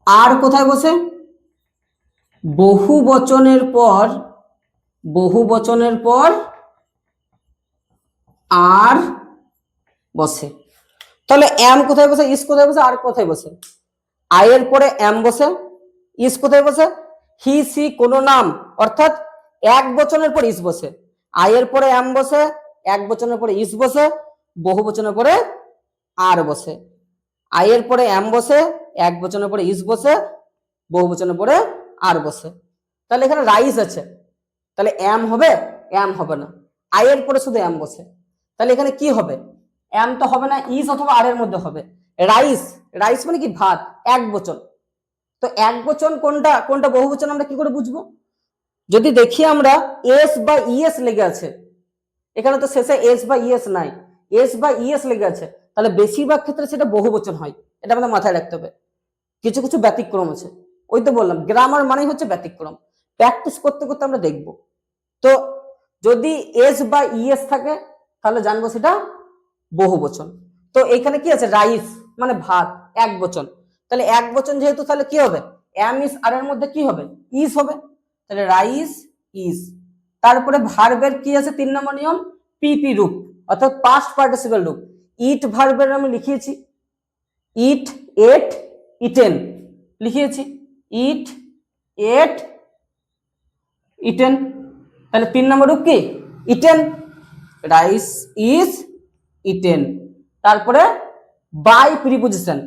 আর কোথায় বসে, বহু বচনের পর আর বসে। তাহলে এম কোথায় বসে, ইস কোথায় বসে, আর কোথায় বসে, আয়ের পরে এম বসে, ইস কোথায় বসে, হি সি কোন নাম, অর্থাৎ এক বচনের পর ইস বসে। আয়ের পরে এম বসে, এক বচনের পরে ইস বসে, বহু বচনের পরে আর বসে। আয়ের পরে এম বসে, এক বচনের পরে ইস বসে, বহু বচনের পরে আর বসে। তাহলে এখানে রাইস আছে, তাহলে এম হবে, এম হবে না, আয়ের পরে শুধু এম বসে। তাহলে এখানে কি হবে, এম তো হবে না, ইস অথবা আর এর মধ্যে হবে রাইস। রাইস মানে কি, ভাত, এক বচন। তো এক বচন কোনটা কোনটা বহু বচন আমরা কি করে বুঝবো? যদি দেখি আমরা এস বা ইএস লেগে আছে, এখানে তো শেষে এস বা ইএস নাই, এস বা ইএস লেগে আছে, তাহলে বেশিরভাগ ক্ষেত্রে সেটা বহু বচন হয়, এটা আমাদের মাথায় রাখতে হবে। কিছু কিছু ব্যতিক্রম আছে, ওই তো বললাম গ্রামার মানেই হচ্ছে ব্যতিক্রম, প্র্যাকটিস করতে করতে আমরা দেখব। তো যদি এস বা ইএস থাকে তাহলে জানবো সেটা বহু বচন। তো এখানে কি আছে, রাইস মানে ভাত, এক বচন। তাহলে এক বচন যেহেতু, তাহলে কি হবে, এম ইস আর এর মধ্যে কি হবে, ইস হবে, তাহলে রাইস ইস। তারপরে ভার্বের কি আছে, 3 নম্বর নিয়ম, পিপি রূপ, অর্থাৎ পাস্ট পার্টিসিপল রূপ। ইট ভার্বের আমি লিখিয়েছি, ইট এট ইটেন লিখিয়েছি, ইট এট ইটেন, তাহলে 3 নম্বর রূপ কি, ইটেন, রাইস ইজ ইটেন। তারপরে বাই প্রিপোজিশন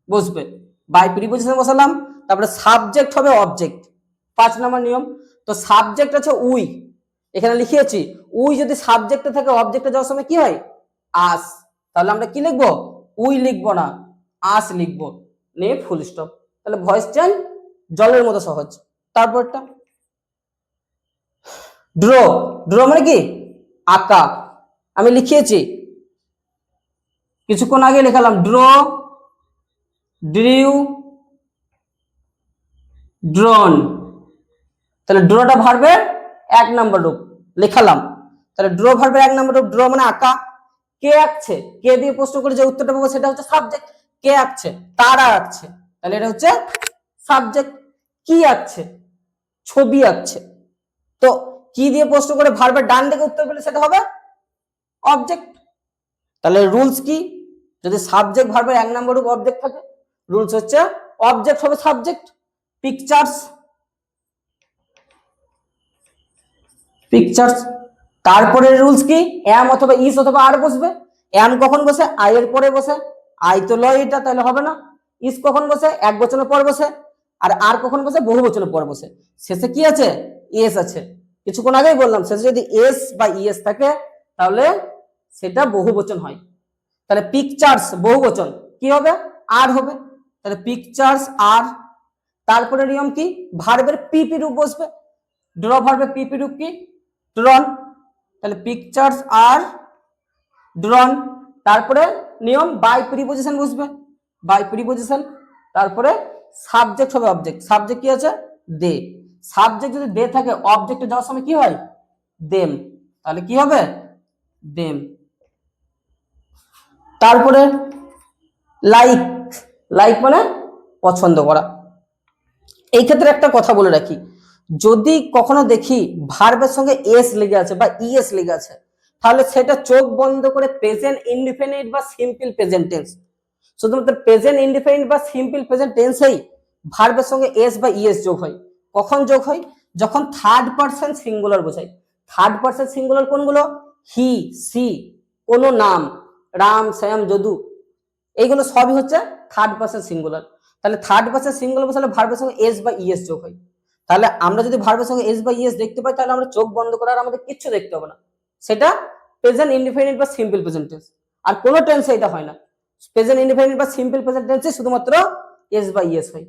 বসবে, বাই প্রিপোজিশন বসালাম, তারপরে সাবজেক্ট হবে অবজেক্ট, 5 নম্বর নিয়ম। তো সাবজেক্ট আছে উই, এখানে লিখিয়েছি, উই যদি সাবজেক্টে থাকে অবজেক্টে যাওয়ার সময় কি হয়, আস, তাহলে আমরা কি লিখবো, উই লিখবো না, আস লিখবো, নিয়ে ফুল স্টপ। তাহলে ভয়েস চেঞ্জ জলের মতো সহজ। তারপরটা ড্র, ড্র মানে কি, আঁকা। আমি লিখিয়েছি কিছুক্ষণ আগে লিখালাম, ড্র, ড্রিউ, ড্রন। তাহলে ড্রটা ভার্বের 1 নম্বর রূপ লেখালাম। তাহলে ড্র ভার্বের 1 নম্বর রূপ, ড্র মানে আঁকা। কে আঁকছে, কে দিয়ে প্রশ্ন করে যে উত্তরটা পাবো সেটা হচ্ছে সাবজেক্ট, কে আঁকছে, তারা আঁকছে, তাহলে এটা হচ্ছে সাবজেক্ট। কি আঁকছে, ছবি আঁকছে। তো কি দিয়ে প্রশ্ন করে ভার্বের ডান দিকে উত্তর পেলে সেটা হবে অবজেক্ট। তাহলে রুলস কি, যদি সাবজেক্ট ভার্বের 1 নম্বর রূপ অবজেক্ট থাকে, রুলস হচ্ছে অবজেক্ট হবে সাবজেক্ট। Pictures, pictures. তারপরে রুলস কি, এম অথবা ইস অথবা আর বসবে। এম কখন বসে, আয়ের পরে বসে, আই তো লয় এটা, তাহলে হবে না। ইস কখন বসে, এক বচনের পর বসে, আর কখন বসে, বহু বচনের পর বসে। শেষে কি আছে, এস আছে, কিছুক্ষণ আগেই বললাম, শেষে যদি এস বা ইএস থাকে তাহলে সেটা বহু বচন হয়। তাহলে পিকচার্স বহু বচন কি হবে, আর হবে, তাহলে পিকচার্স আর। তারপরে নিয়ম কি, ভার্বের পিপি রূপ বসবে, ড্র ভার্বের পিপি রূপ কি, ড্রন, তাহলে পিকচার্স আর ড্রন। তারপরে নিয়ম, বাই প্রিপোজিশন বসবে, বাই প্রিপোজিশন। তারপরে সাবজেক্ট হবে অবজেক্ট, সাবজেক্ট কি আছে, দে। সাবজেক্ট যদি দে থাকে অবজেক্টে যাওয়ার সময় কি হয়, দেম, তাহলে কি হবে, দেম। তারপরে লাইক, লাইক মানে পছন্দ করা। এই ক্ষেত্রে একটা কথা বলে রাখি, যদি কখনো দেখি ভার্বের সঙ্গে এস লেগে আছে বা ইএস লেগে আছে, তাহলে সেটা চোখ বন্ধ করে প্রেজেন্ট ইনডিফিনিট বা সিম্পল প্রেজেন্ট টেন্স, শুধুমাত্র প্রেজেন্ট ইনডিফিনিট বা সিম্পল প্রেজেন্ট টেন্সেই ভার্বের সঙ্গে এস বা ইএস যোগ হয়। কখন যোগ হয়? যখন থার্ড পারসন সিঙ্গুলার বোঝায়। থার্ড পারসন সিঙ্গুলার কোনগুলো? হি, সি, কোনো নাম, রাম, শ্যাম, যদু, এইগুলো সবই হচ্ছে থার্ড পারসন সিঙ্গুলার। তাহলে থার্ড পারসন সিঙ্গুলার বোঝালে ভার্বের সঙ্গে এস বা ইএস যোগ হয়। তাহলে আমরা যদি ভার্বের সঙ্গে এস বা ইএস দেখতে পাই, তাহলে আমরা চোখ বন্ধ করে আর আমাদের কিচ্ছু দেখতে হবে না, সেটা প্রেজেন্ট ইনডিফিনিট বা সিম্পল প্রেজেন্ট টেন্স। আর কোনো টেন্সে এটা হয় না। প্রেজেন্ট ইনডিফিনিট বা সিম্পল প্রেজেন্ট টেন্সে শুধুমাত্র এস বা ইএস হয়।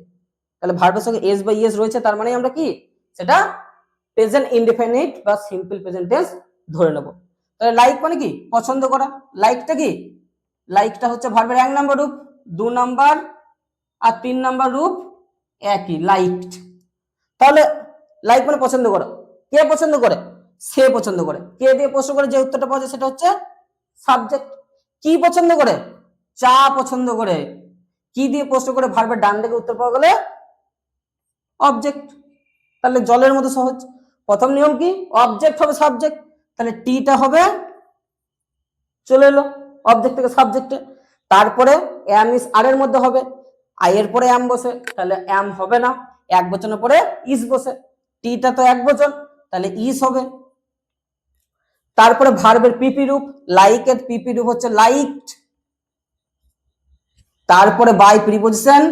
তাহলে ভার্বের সঙ্গে এস বা ইএস রয়েছে, তার মানে আমরা কি সেটা প্রেজেন্ট ইনডিফিনিট বা সিম্পল প্রেজেন্ট টেন্স ধরে নেব। তাহলে লাইক মানে কি? পছন্দ করা। লাইকটা কি? লাইকটা হচ্ছে ভার্বের 1 নাম্বার রূপ, 2 নাম্বার আর 3 নাম্বার রূপ একই, লাইকড। তাহলে লাইক মানে পছন্দ করা। কে পছন্দ করে? সে পছন্দ করে। কে দিয়ে প্রশ্ন করে যে উত্তরটা পাওয়া যায় সেটা হচ্ছে সাবজেক্ট। কি পছন্দ করে? চা পছন্দ করে। কি দিয়ে প্রশ্ন করে ভার্বের ডান দিকে উত্তর পাওয়া গেলে অবজেক্ট। তাহলে জলের মতো সহজ। প্রথম নিয়ম কি? অবজেক্ট হবে সাবজেক্ট, তাহলে টিটা হবে, চলে এলো অবজেক্ট থেকে সাবজেক্টে। তারপরে এম ইস আর এর মধ্যে হবে, আই এর পরে এম বসে, তাহলে এম হবে না, এক বচনের পরে ইস বসে। টিটা তো এক বচন, তাহলে ইস হবে। তারপরে ভার্বের পিপি রূপ, লাইক এর পিপি রূপ হচ্ছে লাইকড। তারপরে বাই প্রিপোজিশন,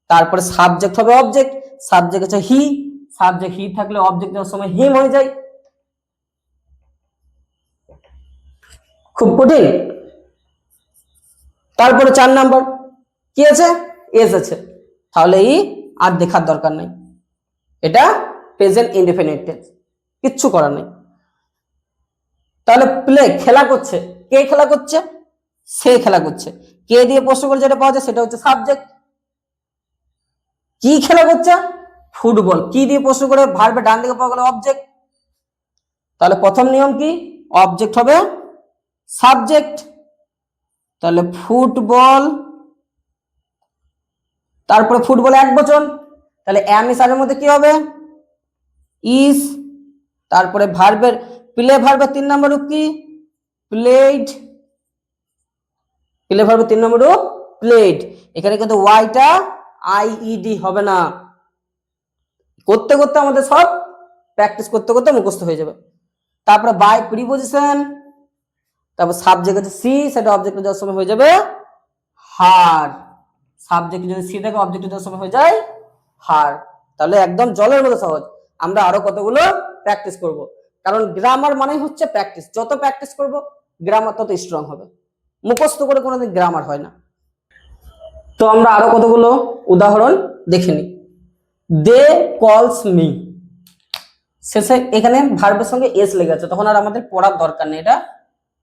তারপরে সাবজেক্ট হবে অবজেক্ট। সাবজেক্ট হচ্ছে হি, সাবজেক্ট হি থাকলে অবজেক্ট দেওয়ার সময় হিম হয়ে যায়। খুব কঠিন? তারপরে 4 নাম্বার কি আছে? এস আছে, তাহলে এই আর দেখার দরকার নাই, এটা প্রেজেন্ট ইনডিফিনিট টেন্স, কিচ্ছু করার নেই। তাহলে প্লে, খেলা করছে। কে খেলা করছে? সে খেলা করছে। কে দিয়ে প্রশ্ন করে যেটা পাওয়া যায় সেটা হচ্ছে সাবজেক্ট। কি খেলা করছে? ফুটবল। কি দিয়ে প্রশ্ন করে ভার্বের ডান দিকে পাওয়া গেল অবজেক্ট। তাহলে প্রথম নিয়ম কি? অবজেক্ট হবে সাবজেক্ট, তাহলে ফুটবল। তারপরে ফুটবল এক বচন, তাহলে এম ইস আর এর মধ্যে কি হবে? ইস। তারপরে ভার্বের প্লে, ভার্বের 3 নম্বর রূপ কি? প্লেড। প্লে ভার্বের 3 নম্বর রূপ প্লেড। এখানে কিন্তু ওয়াইটা আইইডি হবে না, করতে করতে আমাদের সব প্র্যাকটিস করতে করতে মুখস্থ হয়ে যাবে। তারপরে বাই প্রিপোজিশন, তারপর সাবজেক্ট আছে সি, সেটা অবজেক্ট যাওয়ার সময় হয়ে যাবে হার। সাবজেক্ট যদি সি থাকে অবজেক্ট যাওয়ার সময় হয়ে যায় হার। তাহলে একদম জলের মতো সহজ। আমরা আরো কতগুলো প্র্যাকটিস করব, কারণ গ্রামার মানে হচ্ছে প্র্যাকটিস। যত প্র্যাকটিস করব গ্রামার তত স্ট্রং হবে। মুখস্থ করে কোনোদিন গ্রামার হয় না। তো আমরা আরো কতগুলো উদাহরণ দেখে নিই। দে কলস মি, শেষে এখানে ভার্বের সঙ্গে এস লেগে আছে, তখন আর আমাদের পড়ার দরকার নেই, এটা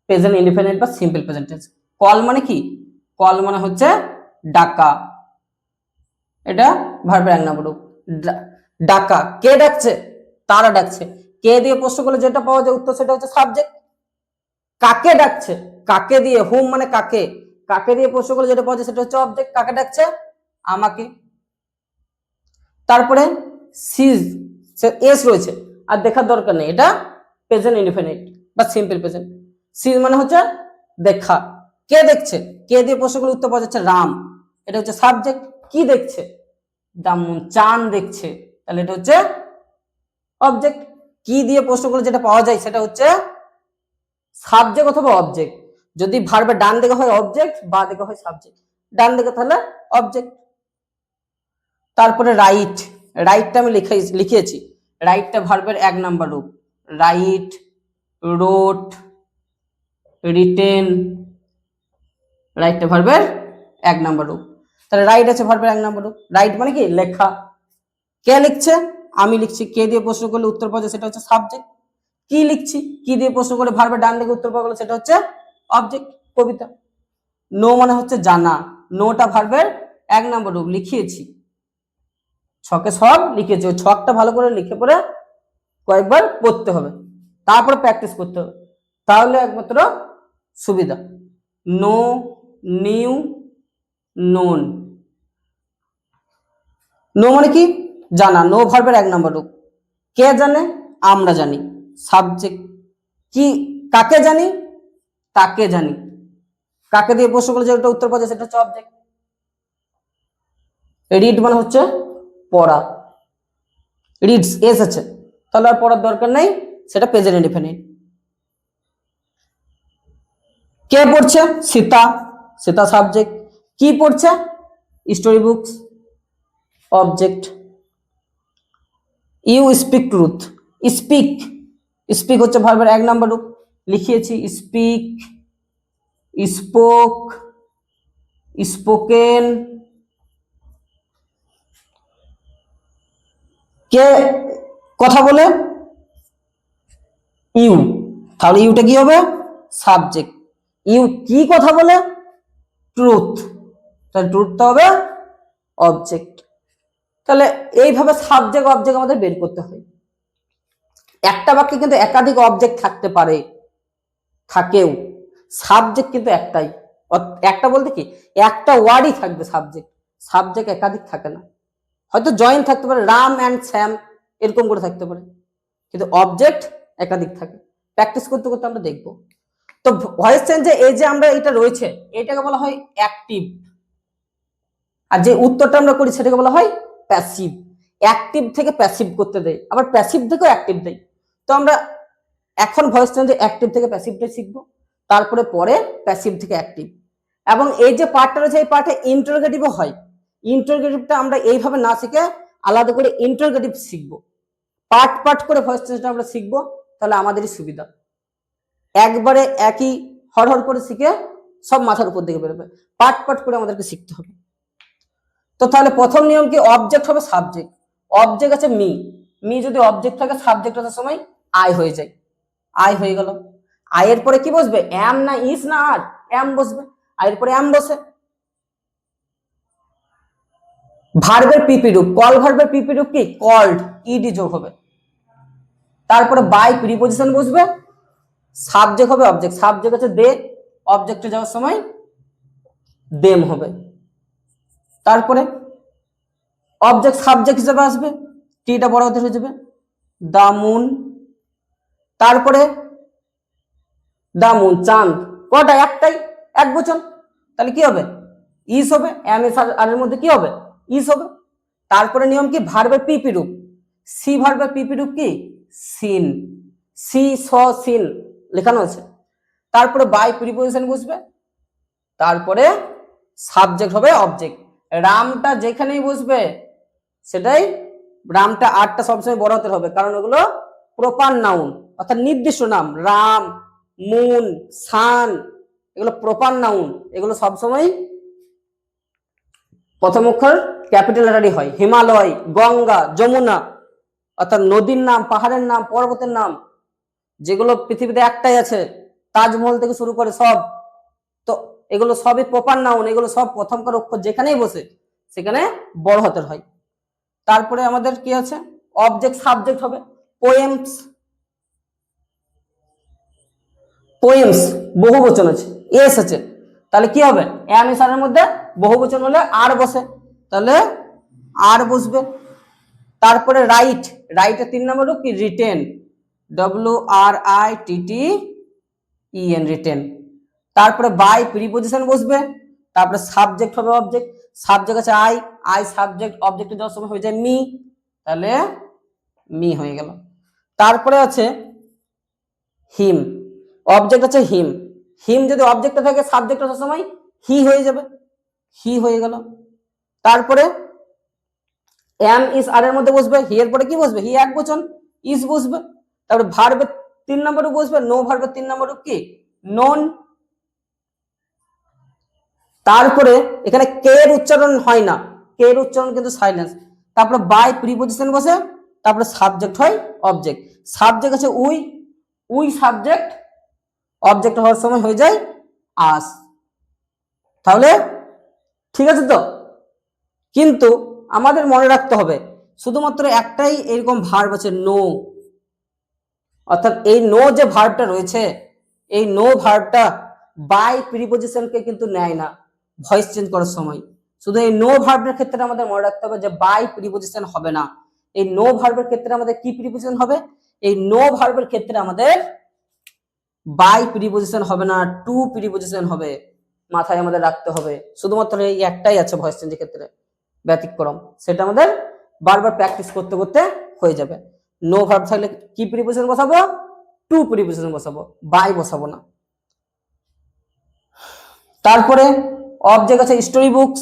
প্রেজেন্ট ইনডিফিনিট বা সিম্পল প্রেজেন্ট টেন্স। কল মানে কি? কল মানে হচ্ছে ডাকা, এটা ভার্বের 1 নম্বর রূপ। ডাকা, কে ডাকছে? তারা ডাকছে। কে দিয়ে প্রশ্ন করলে যেটা পাওয়া যায় উত্তর সেটা হচ্ছে সাবজেক্ট। কাকে ডাকছে? কাকে দিয়ে, হুম মানে কাকে, কাকে দিয়ে প্রশ্ন করলে যেটা পাওয়া যায় সেটা হচ্ছে অবজেক্ট। কাকে ডাকছে? আমাকে। তারপরে সিজ, এস রয়েছে, আর দেখার দরকার নেই, এটা প্রেজেন্ট ইনডিফিনিট বা সিম্পল প্রেজেন্ট। সিজ মানে হচ্ছে দেখা। কে দেখছে? কে দিয়ে প্রশ্নগুলো উত্তর পাওয়া যাচ্ছে রাম, এটা হচ্ছে সাবজেক্ট। কি দেখছে? চাঁদ দেখছে, তাহলে এটা হচ্ছে অবজেক্ট। কি দিয়ে প্রশ্নগুলো যেটা পাওয়া যায় সেটা হচ্ছে সাবজেক্ট অথবা অবজেক্ট। যদি ভার্বের ডান দিকে হয় অবজেক্ট, বা দিকে হয় সাবজেক্ট। ডান দিকে তাহলে অবজেক্ট। তারপরে রাইট, রাইটটা আমি লিখিয়েছি। রাইটটা ভার্বের 1 নাম্বার রূপ। রাইট, রোট, রিটেন, রাইটটা ভার্বের 1 নাম্বার রূপ। তাহলে রাইট আছে ভার্বের 1 নাম্বার রূপ। রাইট মানে কি? লেখা। কে লিখছে? আমি লিখছি। কে দিয়ে প্রশ্ন করলে উত্তর পাওয়া যায় সেটা হচ্ছে সাবজেক্ট। কি লিখছি? কি দিয়ে প্রশ্ন করে ভার্বের ডান দিকে উত্তর পাওয়া গেল সেটা হচ্ছে অবজেক্ট। কবিতা। নো মানে হচ্ছে জানা। নোটা ভার্বের 1 নাম্বার রূপ, লিখিয়েছি, ছকে সব লিখেছি। ওই ছকটা ভালো করে লিখে পড়ে কয়েকবার পড়তে হবে, তারপরে প্র্যাকটিস করতে হবে, তাহলে একমাত্র সুবিধা। No, new, known. নো মানে কি? জানা। নো ভার্বের 1 নাম্বার রূপ। কে জানে? আমরা জানি। সাবজেক্ট কি, কাকে জানি? তাকে জানি। কাকে দিয়ে প্রশ্ন করলে যেটা উত্তর পাওয়া যায় সেটা হচ্ছে অবজেক্ট। রিড মানে হচ্ছে পড়া, রিডস এস আছে, তাহলে আর পড়ার দরকার নেই, সেটা প্রেজেন্ট ইনডেফিনিট। কে পড়ছে? সীতা, সীতা সাবজেক্ট। কি পড়ছে? Story books, object. You speak truth, speak, speak হচ্ছে ভার্বের এক নাম্বার রূপ, লিখিয়েছি স্পিক, স্পোক, স্পোকেন। কে কথা বলে? ইউ, তাহলে ইউটা কি হবে? সাবজেক্ট। ইউ কি কথা বলে? ট্রুথ, তাহলে ট্রুথটা হবে অবজেক্ট। তাহলে এইভাবে সাবজেক্ট অবজেক্ট আমাদের বের করতে হয়। একটা বাক্যে কিন্তু একাধিক অবজেক্ট থাকতে পারে, থাকেও, সাবজেক্ট কিন্তু একটাই। একটা বলতে কি, একটা ওয়ার্ডই থাকবে সাবজেক্ট, সাবজেক্ট একাধিক থাকে না। হয়তো জয়েন্ট থাকতে পারে, রাম অ্যান্ড শ্যাম এরকম করে থাকতে পারে, কিন্তু অবজেক্ট একাধিক থাকে। প্র্যাকটিস করতে করতে আমরা দেখব। তো ভয়েস চেঞ্জে এই যে আমরা এটা রয়েছে, এটাকে বলা হয় অ্যাক্টিভ, আর যে উত্তরটা আমরা করি সেটাকে বলা হয় প্যাসিভ। অ্যাক্টিভ থেকে প্যাসিভ করতে দেয়, আবার প্যাসিভ থেকেও অ্যাক্টিভ দেয়। তো আমরা এখন ভয়েস চেঞ্জে অ্যাক্টিভ থেকে প্যাসিভটাই শিখবো, তারপরে পরে প্যাসিভ থেকে অ্যাক্টিভ। এবং এই যে পার্টটা রয়েছে এই পার্টে ইন্টারোগেটিভও হয়। ইন্টারোগেটিভটা আমরা এইভাবে না শিখে আলাদা করে ইন্টারোগেটিভ শিখবো, পার্ট পার্ট করে ভয়েস চেঞ্জটা আমরা শিখবো, তাহলে আমাদেরই সুবিধা। একবারে একই হর করে শিখে সব মাথার উপর দিকে বেরোবে, পার্ট পার্ট করে আমাদেরকে শিখতে হবে। তো তাহলে প্রথম নিয়ম কি, অবজেক্ট হবে সাবজেক্ট। অবজেক্ট আছে মি, মি যদি অবজেক্ট থাকে সাবজেক্ট আসার সময় আই হয়ে যায়, আই হয়ে গেল। আই এর পরে কি বসবে? এম না ইস না আর? এম বসবে, আই এর পরে এম বসে। ভার্বের পিপি রূপ, কল ভার্বের পিপি রূপ কি? কল্ড, ইডি যোগ হবে। তারপরে বাই প্রিপজিশন বসবে, সাবজেক্ট হবে অবজেক্ট, সাবজেক্ট আছে দে, অবজেক্টে যাওয়ার সময় দেম হবে। তারপরে অবজেক্ট সাবজেক্ট হিসেবে আসবে, টিটা বড় হাতের হয়ে যাবে, দা মুন। তারপরে দা মুন, চাঁদ। কটা? একটাই, এক বচন, তাহলে কি হবে? ইস হবে। এম এস আর এর মধ্যে কি হবে? ইস হবে। তারপরে নিয়ম কি, ভার্বের পিপি রূপ, সি ভার্বের পিপি রূপ কি? সিন, সি স সিন লেখানো আছে। তারপরে বাই প্রিপজিশন বসবে, তারপরে সাবজেক্ট হবে অবজেক্ট। রামটা যেখানেই বসবে সেটাই, রামটা আটটা সবসময় বড় হাতের হবে, কারণ ওগুলো প্রপার নাউন, অর্থাৎ নির্দিষ্ট নাম। রাম, মুন, সান এগুলো প্রপার নাউন, এগুলো সবসময় প্রথম অক্ষর ক্যাপিটাল লেটারই হয়। হিমালয়, গঙ্গা, যমুনা অর্থাৎ নদীর নাম, পাহাড়ের নাম, পর্বতের নাম, যেগুলো পৃথিবীতে একটাই আছে, তাজমহল থেকে শুরু করে সব, তো এগুলো সবই প্রপার নাউন, এগুলো সব প্রথমকার অক্ষর যেখানেই বসে সেখানে বড় হাতের হয়। তারপরে আমাদের কি আছে? অবজেক্ট সাবজেক্ট হবে। পোয়েমস, পোয়েমস বহু বচন আছে, এস আছে, তাহলে কি হবে? এম এস আর এর মধ্যে বহু বচন হলে আর বসে, তাহলে আর বসবে। তারপরে রাইট, রাইটের 3 নম্বর কি? Written, W R I T T E N, written. তারপরে বাই প্রিপজিশন বসবে, তারপরে সাবজেক্ট হবে অবজেক্ট, সাবজেক্ট আছে আই, আই সাবজেক্ট, অবজেক্টে যাওয়ার সময় হয়ে যায় মি, তাহলে মি হয়ে গেল। তারপরে আছে হিম, অবজেক্ট আছে হিম, হিম যদি অবজেক্টে থাকে সাবজেক্ট আসার সময় হি হয়ে যাবে, হি হয়ে গেল। তারপরে এম ইস আর এর মধ্যে বসবে, হি এর পরে কি বসবে? হি এক বচন, ইস বসবে। তারপরে ভার্বের 3 নম্বর বসবে, নো ভার্বের 3 নম্বর কি? নন। তারপরে এখানে কে এর উচ্চারণ হয় না, কে এর উচ্চারণ কিন্তু সাইলেন্স। তারপরে বাই প্রিপজিশন বসে, তারপরে সাবজেক্ট হয় অবজেক্ট, সাবজেক্ট আছে উই, উই সাবজেক্ট, অবজেক্ট হওয়ার সময় হয়ে যায় আস। তাহলে ঠিক আছে তো? কিন্তু আমাদের মনে রাখতে হবে শুধুমাত্র একটাই এরকম ভার্ব আছে, নো, অর্থাৎ এই নো যে ভার্বটা রয়েছে, এই নো ভার্বটা বাই প্রিপজিশনকে কিন্তু নেয় না ভয়েস চেঞ্জ করার সময়। শুধু এই নো ভার্বের ক্ষেত্রে আমাদের মনে রাখতে হবে যে বাই প্রিপজিশন হবে না, এই নো ভার্বের ক্ষেত্রে আমাদের কি প্রিপোজিশন হবে? এই নো ভার্বের ক্ষেত্রে আমাদের বাই প্রিপোজিশন হবে না, টু প্রিপোজিশন হবে। মাথায় আমাদের রাখতে হবে। শুধুমাত্র এই একটাই আছে ভয়েস চেঞ্জের ক্ষেত্রে ব্যতিক্রম, সেটা আমাদের বারবার প্র্যাকটিস করতে করতে হয়ে যাবে। নো ভার্ব থাকলে কি প্রিপোজিশন বসাবো? টু প্রিপোজিশন বসাবো, বাই বসাবো না। তারপরে অবজেক্ট আছে স্টোরি বুকস,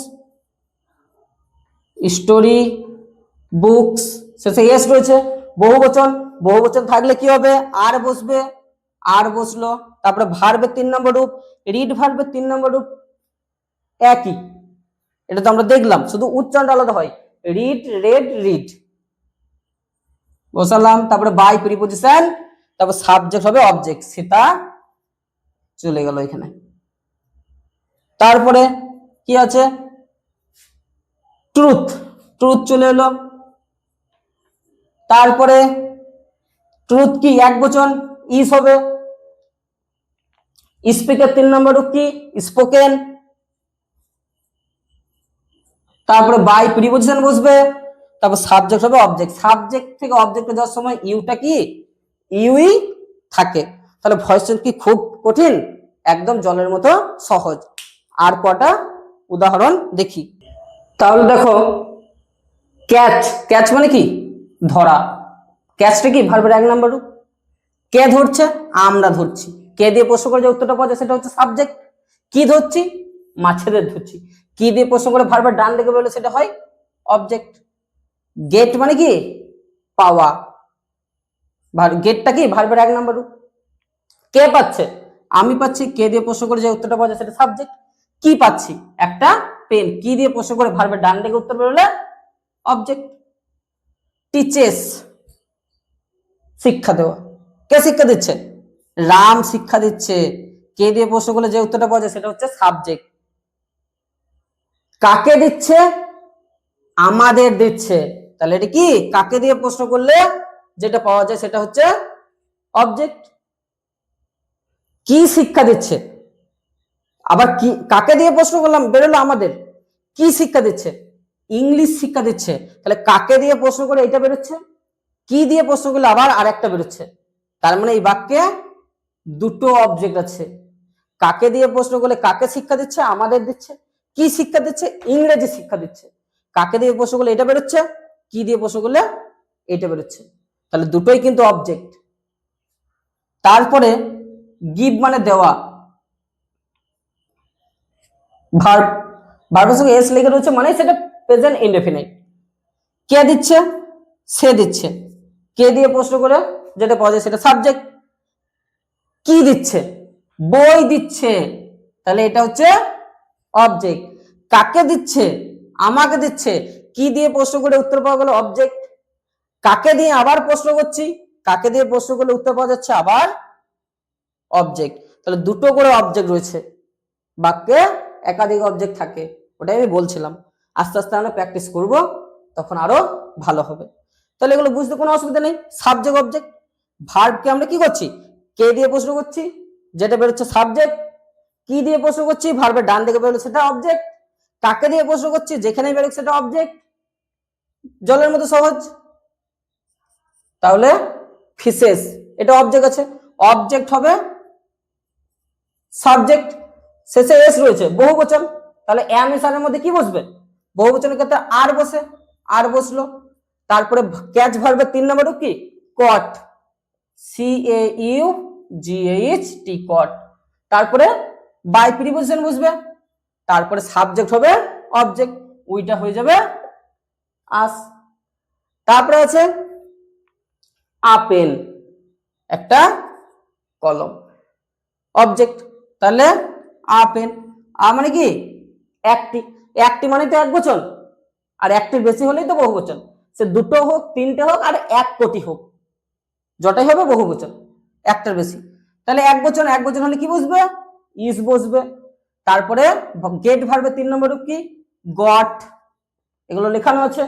স্টোরি বুকস শেষে এস রয়েছে, বহুবচন। বহুবচন থাকলে কি হবে? আর বসবে, আর বসলো। তারপরে ভার্বের 3 নম্বর রূপ, রিড ভার্বের 3 নম্বর রূপ একই, এটা তো আমরা দেখলাম, শুধু উচ্চারণটা আলাদা হয়। রিড, রেড, রিড বসালাম। তারপরে বাই প্রিপোজিশন, তারপর সাবজেক্ট হবে অবজেক্ট, সেটা চলে গেল এখানে। তারপরে কি আছে? ট্রুথ, ট্রুথ চলে এলো। তারপরে ট্রুথ কি এক বচন, ইস হবে। স্পিকের 3 নম্বর রূপ কি? স্পোকেন। তারপরে বাই প্রিপোজিশন বসবে, তারপর সাবজেক্ট হবে অবজেক্ট। সাবজেক্ট থেকে অবজেক্টে যাওয়ার সময় ইউটা কি? ইউই থাকে। তাহলে ভয়েস চেঞ্জ কি খুব কঠিন? একদম জলের মতো সহজ। আর কটা উদাহরণ দেখি। তাহলে দেখো, ক্যাচ, ক্যাচ মানে কি? ধরা। ক্যাচটা কি? ভার্বের 1 নম্বর রূপ। কে ধরছে? আমরা ধরছি। কে দিয়ে প্রশ্ন করে যে উত্তরটা পাওয়া যায় সেটা হচ্ছে সাবজেক্ট। কি ধরছি? মাছেদের ধরছি। কি দিয়ে প্রশ্ন করে ভার্বের ডান দিকে বলে সেটা হয় অবজেক্ট। গেট মানে কি? পাওয়া। গেটটা কি? ভার্বের 1 নম্বর রূপ। কে পাচ্ছে? আমি পাচ্ছি। কে দিয়ে প্রশ্ন করে যে উত্তরটা পাওয়া যায় সেটা সাবজেক্ট। কি পাচ্ছি? একটা পেন। কি দিয়ে প্রশ্ন করে ভার্বের ডান দিকে উত্তর বেরোলে অবজেক্ট। টিচেস, শিক্ষা দেওয়া। কে শিক্ষা দিচ্ছে? রাম শিক্ষা দিচ্ছে। কে দিয়ে প্রশ্ন করলে যে উত্তরটা পাওয়া যায় সেটা হচ্ছে সাবজেক্ট। কাকে দিচ্ছে? আমাদের দিচ্ছে। তাহলে এটা কি? কাকে দিয়ে প্রশ্ন করলে যেটা পাওয়া যায় সেটা হচ্ছে অবজেক্ট। কি শিক্ষা দিচ্ছে? আবার কি, কাকে দিয়ে প্রশ্ন করলাম, বেরোলো আমাদের। কি শিক্ষা দিচ্ছে? ইংলিশ শিক্ষা দিচ্ছে। তাহলে কাকে দিয়ে প্রশ্ন করে এটা বেরোচ্ছে, কি দিয়ে প্রশ্ন করলে আবার আরেকটা বেরোচ্ছে। তার মানে এই বাক্যে দুটো অবজেক্ট আছে। কাকে দিয়ে প্রশ্ন করলে কাকে শিক্ষা দিচ্ছে? আমাদের দিচ্ছে। কি শিক্ষা দিচ্ছে? ইংরেজি শিক্ষা দিচ্ছে। কাকে দিয়ে প্রশ্ন করলে এটা বেরোচ্ছে, কি দিয়ে প্রশ্ন করলে এটা বেরোচ্ছে। তাহলে দুটোই কিন্তু অবজেক্ট। তারপরে গিভ মানে দেওয়া। ভার্ব, ভার্বের সঙ্গে এস লেগে রয়েছে মানে সেটা প্রেজেন্ট ইনডেফিনিট। কে দিচ্ছে? সে দিচ্ছে। কে দিয়ে প্রশ্ন করে যেটা পাওয়া যায় সেটা সাবজেক্ট। কি দিচ্ছে? বই দিচ্ছে। তাহলে এটা হচ্ছে অবজেক্ট। কাকে দিচ্ছে? আমাকে দিচ্ছে। কি দিয়ে প্রশ্ন করে উত্তর পাওয়া গেল অবজেক্ট। কাকে দিয়ে আবার প্রশ্ন করছি, কাকে দিয়ে প্রশ্ন করলে উত্তর পাওয়া যাচ্ছে আবার অবজেক্ট। তাহলে দুটো করে অবজেক্ট রয়েছে। বাক্যে একাধিক অবজেক্ট থাকে, ওটাই আমি বলছিলাম। আস্তে আস্তে আমরা প্র্যাকটিস করব, তখন আরো ভালো হবে। তাহলে এগুলো বুঝতে কোনো অসুবিধা নেই। Subject object. ভার্বকে আমরা কি করছি? কে দিয়ে প্রশ্ন করছি, যেটা বেরোচ্ছে সাবজেক্ট। কি দিয়ে প্রশ্ন করছি? ভার্বের ডান দিকে বেরোলো সেটা অবজেক্ট। কাকে দিয়ে প্রশ্ন করছি? যেখানে বেরোক সেটা অবজেক্ট। জলের মতো সহজ। তাহলে ফিশেস, এটা অবজেক্ট আছে, অবজেক্ট হবে সাবজেক্ট, শেষে এস রয়েছে, বহুবচন। তাহলে এম এস এর মধ্যে কি বসবে? বহুবচনের ক্ষেত্রে আর বসে, আর বসলো। তারপরে ক্যাচ ভার্বের 3 নম্বর কি? কট, CAUGHT, কট। তারপরে বাই প্রিপোজিশন বসবে, তারপরে সাবজেক্ট হবে অবজেক্ট, ওইটা হয়ে যাবে আস। তারপরে আছে আপেন, একটা কলম, অবজেক্ট। তাহলে আপেন, মানে কি? একটি। একটি মানে তো এক বচন, আর একটির বেশি হলেই তো বহু বচন। সে দুটো হোক, তিনটে হোক, আর 1 কোটি হোক, যটাই হবে বহু বচন, একটার বেশি। তাহলে এক বচন, এক বচন হলে কি বসবে? ইস বসবে। তারপরে গেট ভার্বের 3 নম্বর রূপ কি? গট, এগুলো লেখানো আছে।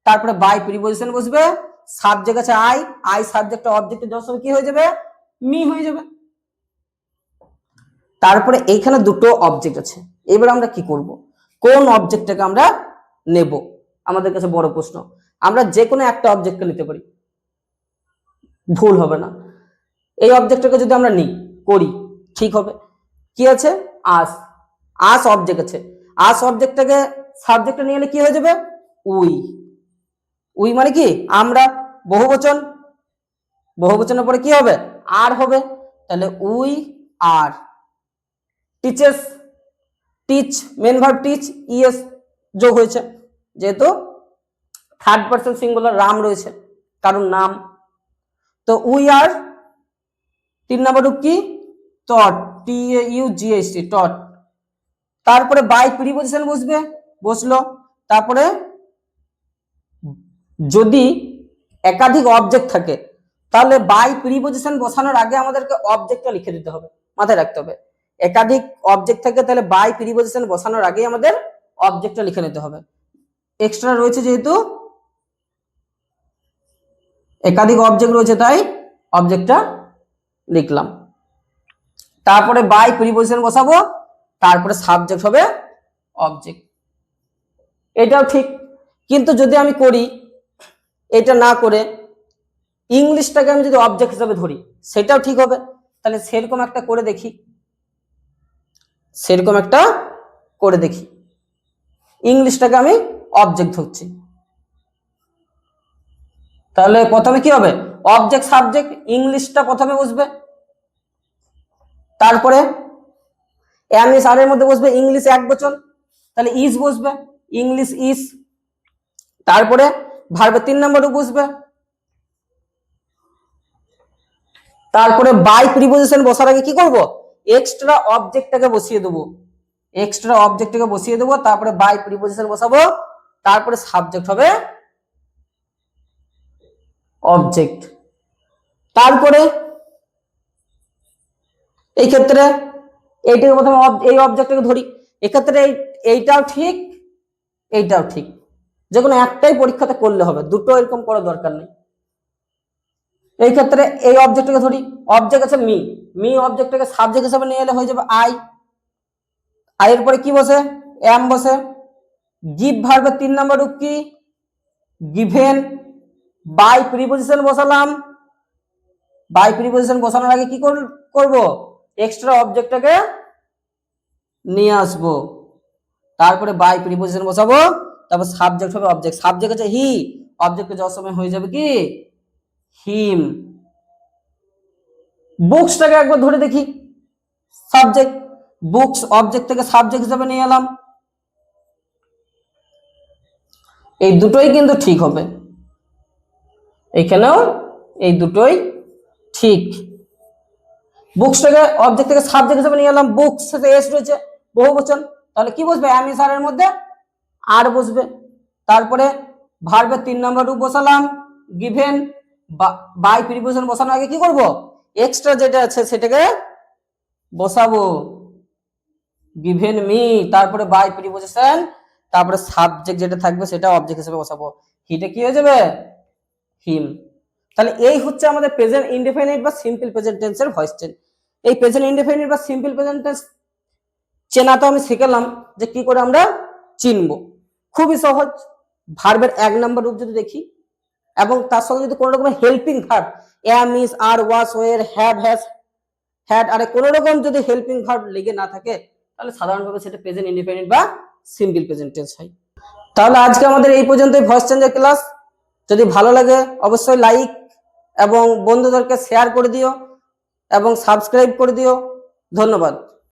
তারপরে বাই প্রিপোজিশন বসবে, সাবজেক্ট আছে আই, আই সাবজেক্ট অবজেক্টের যাওয়ার সময় কি হয়ে যাবে? মি হয়ে যাবে। তারপরে এইখানে দুটো অবজেক্ট আছে। এবার আমরা কি করব? কোন অবজেক্টটাকে আমরা নেব? আমাদের কাছে বড় প্রশ্ন। আমরা যে কোনো একটা অবজেক্টকে নিতে পারি, ভুল হবে না। এই অবজেক্টটাকে যদি আমরা নিই, করি, ঠিক হবে। কি আছে? আস। আস অবজেক্ট আছে। আস অবজেক্টটাকে সাবজেক্টে নিয়ে এলে কি হয়ে যাবে? উই। উই মানে কি? আমরা। বহুবচন, বহুবচনের পরে কি হবে? আর হবে। তাহলে we are. Teaches, teach, main verb teach, E S হয়েছে, যেহেতু থার্ড পারসন সিঙ্গুলার রাম রয়েছে, কারণ নাম। তো উই আর 3 নম্বর রূপ কি? টট, TAUGHT, টট। তারপরে বাই প্রিপজিশন বসবে, বসলো। তারপরে যদি একাধিক অবজেক্ট থাকে তাহলে বাই প্রিপজিশন বসানোর আগে আমাদেরকে অবজেক্টটা লিখে দিতে হবে, মাথায় রাখতে হবে। একাধিক অবজেক্ট থাকে তাহলে বাই প্রিপজিশন বসানোর আগে আমাদের অবজেক্টটা লিখে নিতে হবে। এক্সট্রা রয়েছে, যেহেতু একাধিক অবজেক্ট রয়েছে তাই অবজেক্টটা লিখলাম। তারপরে বাই প্রিপজিশন বসাবো, তারপরে সাবজেক্ট হবে অবজেক্ট। এটাও ঠিক। কিন্তু যদি আমি করি এটা না করে ইংলিশটাকে আমি যদি অবজেক্ট হিসেবে ধরি, সেটাও ঠিক হবে। তাহলে সেরকম একটা করে দেখি, সেরকম একটা করে দেখি। ইংলিশটাকে আমি অবজেক্ট ধরছি, তাহলে প্রথমে কি হবে? অবজেক্ট সাবজেক্ট, ইংলিশটা প্রথমে বসবে, তারপরে এম ইস আর এর মধ্যে বসবে ইংলিশ এক বচন, তাহলে ইজ বসবে, ইংলিশ ইজ। তারপরে ভার্বের 3 নম্বরে বসবে। তারপরে বাই প্রিপজিশন বসার আগে কি করব? এক্সট্রা অবজেক্টটাকে বসিয়ে দেবো, এক্সট্রা অবজেক্টটাকে বসিয়ে দেবো, তারপরে বাই প্রিপজিশন বসাবো, তারপরে সাবজেক্ট হবে অবজেক্ট। তারপরে এই ক্ষেত্রে এইটাকে প্রথমে এই অবজেক্টটাকে ধরি, এক্ষেত্রে এইটাও ঠিক, এইটাও ঠিক। যে কোনো একটাই পরীক্ষাতে করলে হবে, দুটো এরকম করার দরকার নেই। এই ক্ষেত্রে এই অবজেক্টটাকে ধরি, অবজেক্ট আছে মি, মি অবজেক্টটাকে সাবজেক্ট হিসেবে নিয়ে এলে হয়ে যাবে আই। আর এরপরে কি বসে? এম বসে। গিভ ভার্বের 3 নম্বর রূপ কি? গিভেন। বাই প্রিপজিশন বসালাম, বাই প্রিপজিশন বসানোর আগে কি করব? এক্সট্রা অবজেক্টটাকে নিয়ে আসবো, তারপরে বাই প্রিপজিশন বসাবো, তারপর সাবজেক্ট হবে অবজেক্ট। সাবজেক্ট আছে হি, অবজেক্টে যাওয়ার সময় হয়ে যাবে কি? হিম। বুকসটাকে একবার ধরে দেখি, সাবজেক্ট, বুকস অবজেক্ট থেকে সাবজেক্ট হিসেবে নিয়ে এলাম। এই দুটোই কিন্তু ঠিক হবে, এখানেও এই দুটোই ঠিক। বুকসটাকে অবজেক্ট থেকে সাবজেক্ট হিসেবে নিয়ে এলাম, বুকস সাথে এস রয়েছে, বহুবচন, তাহলে কি বসবে? এম ইস আর এর মধ্যে আর বসবে। তারপরে ভার্বের 3 নম্বর রূপ বসালাম গিভেন, বাই প্রিপজিশন বসানোর আগে কি করব? এক্সট্রা যেটা আছে সেটাকে বসাবো, গিভেন মি, তারপরে বাই প্রিপজিশন, তারপরে সাবজেক্ট যেটা থাকবে সেটা অবজেক্ট হিসেবে বসাবো। হিটা কি হয়ে যাবে? হিম। তাহলে এই হচ্ছে আমাদের প্রেজেন্ট ইনডেফিনিট বা সিম্পল প্রেজেন্ট টেন্সের ভয়েস চেঞ্জ। এই প্রেজেন্ট ইনডেফিনিট বা সিম্পল প্রেজেন্ট টেন্স চেনা তো আমি শিখলাম যে কি করে আমরা চিনবো। খুবই সহজ। ভার্বের 1 নম্বর রূপ যদি দেখি এবং তার সঙ্গে যদি কোনো রকমের helping verb, am is are was were have has had আরে কোনো রকম যদি হেল্পিং ভার্ব লেগে না থাকে তাহলে সাধারণভাবে সেটা প্রেজেন্ট ইনডেফিনিট বা সিম্পল প্রেজেন্ট টেন্স হয়। তাহলে আজকে আমাদের এই পর্যন্তই ভয়েস চেঞ্জের ক্লাস। যদি ভালো লাগে অবশ্যই লাইক এবং বন্ধুদেরকে শেয়ার করে দিও এবং সাবস্ক্রাইব করে দিও। ধন্যবাদ।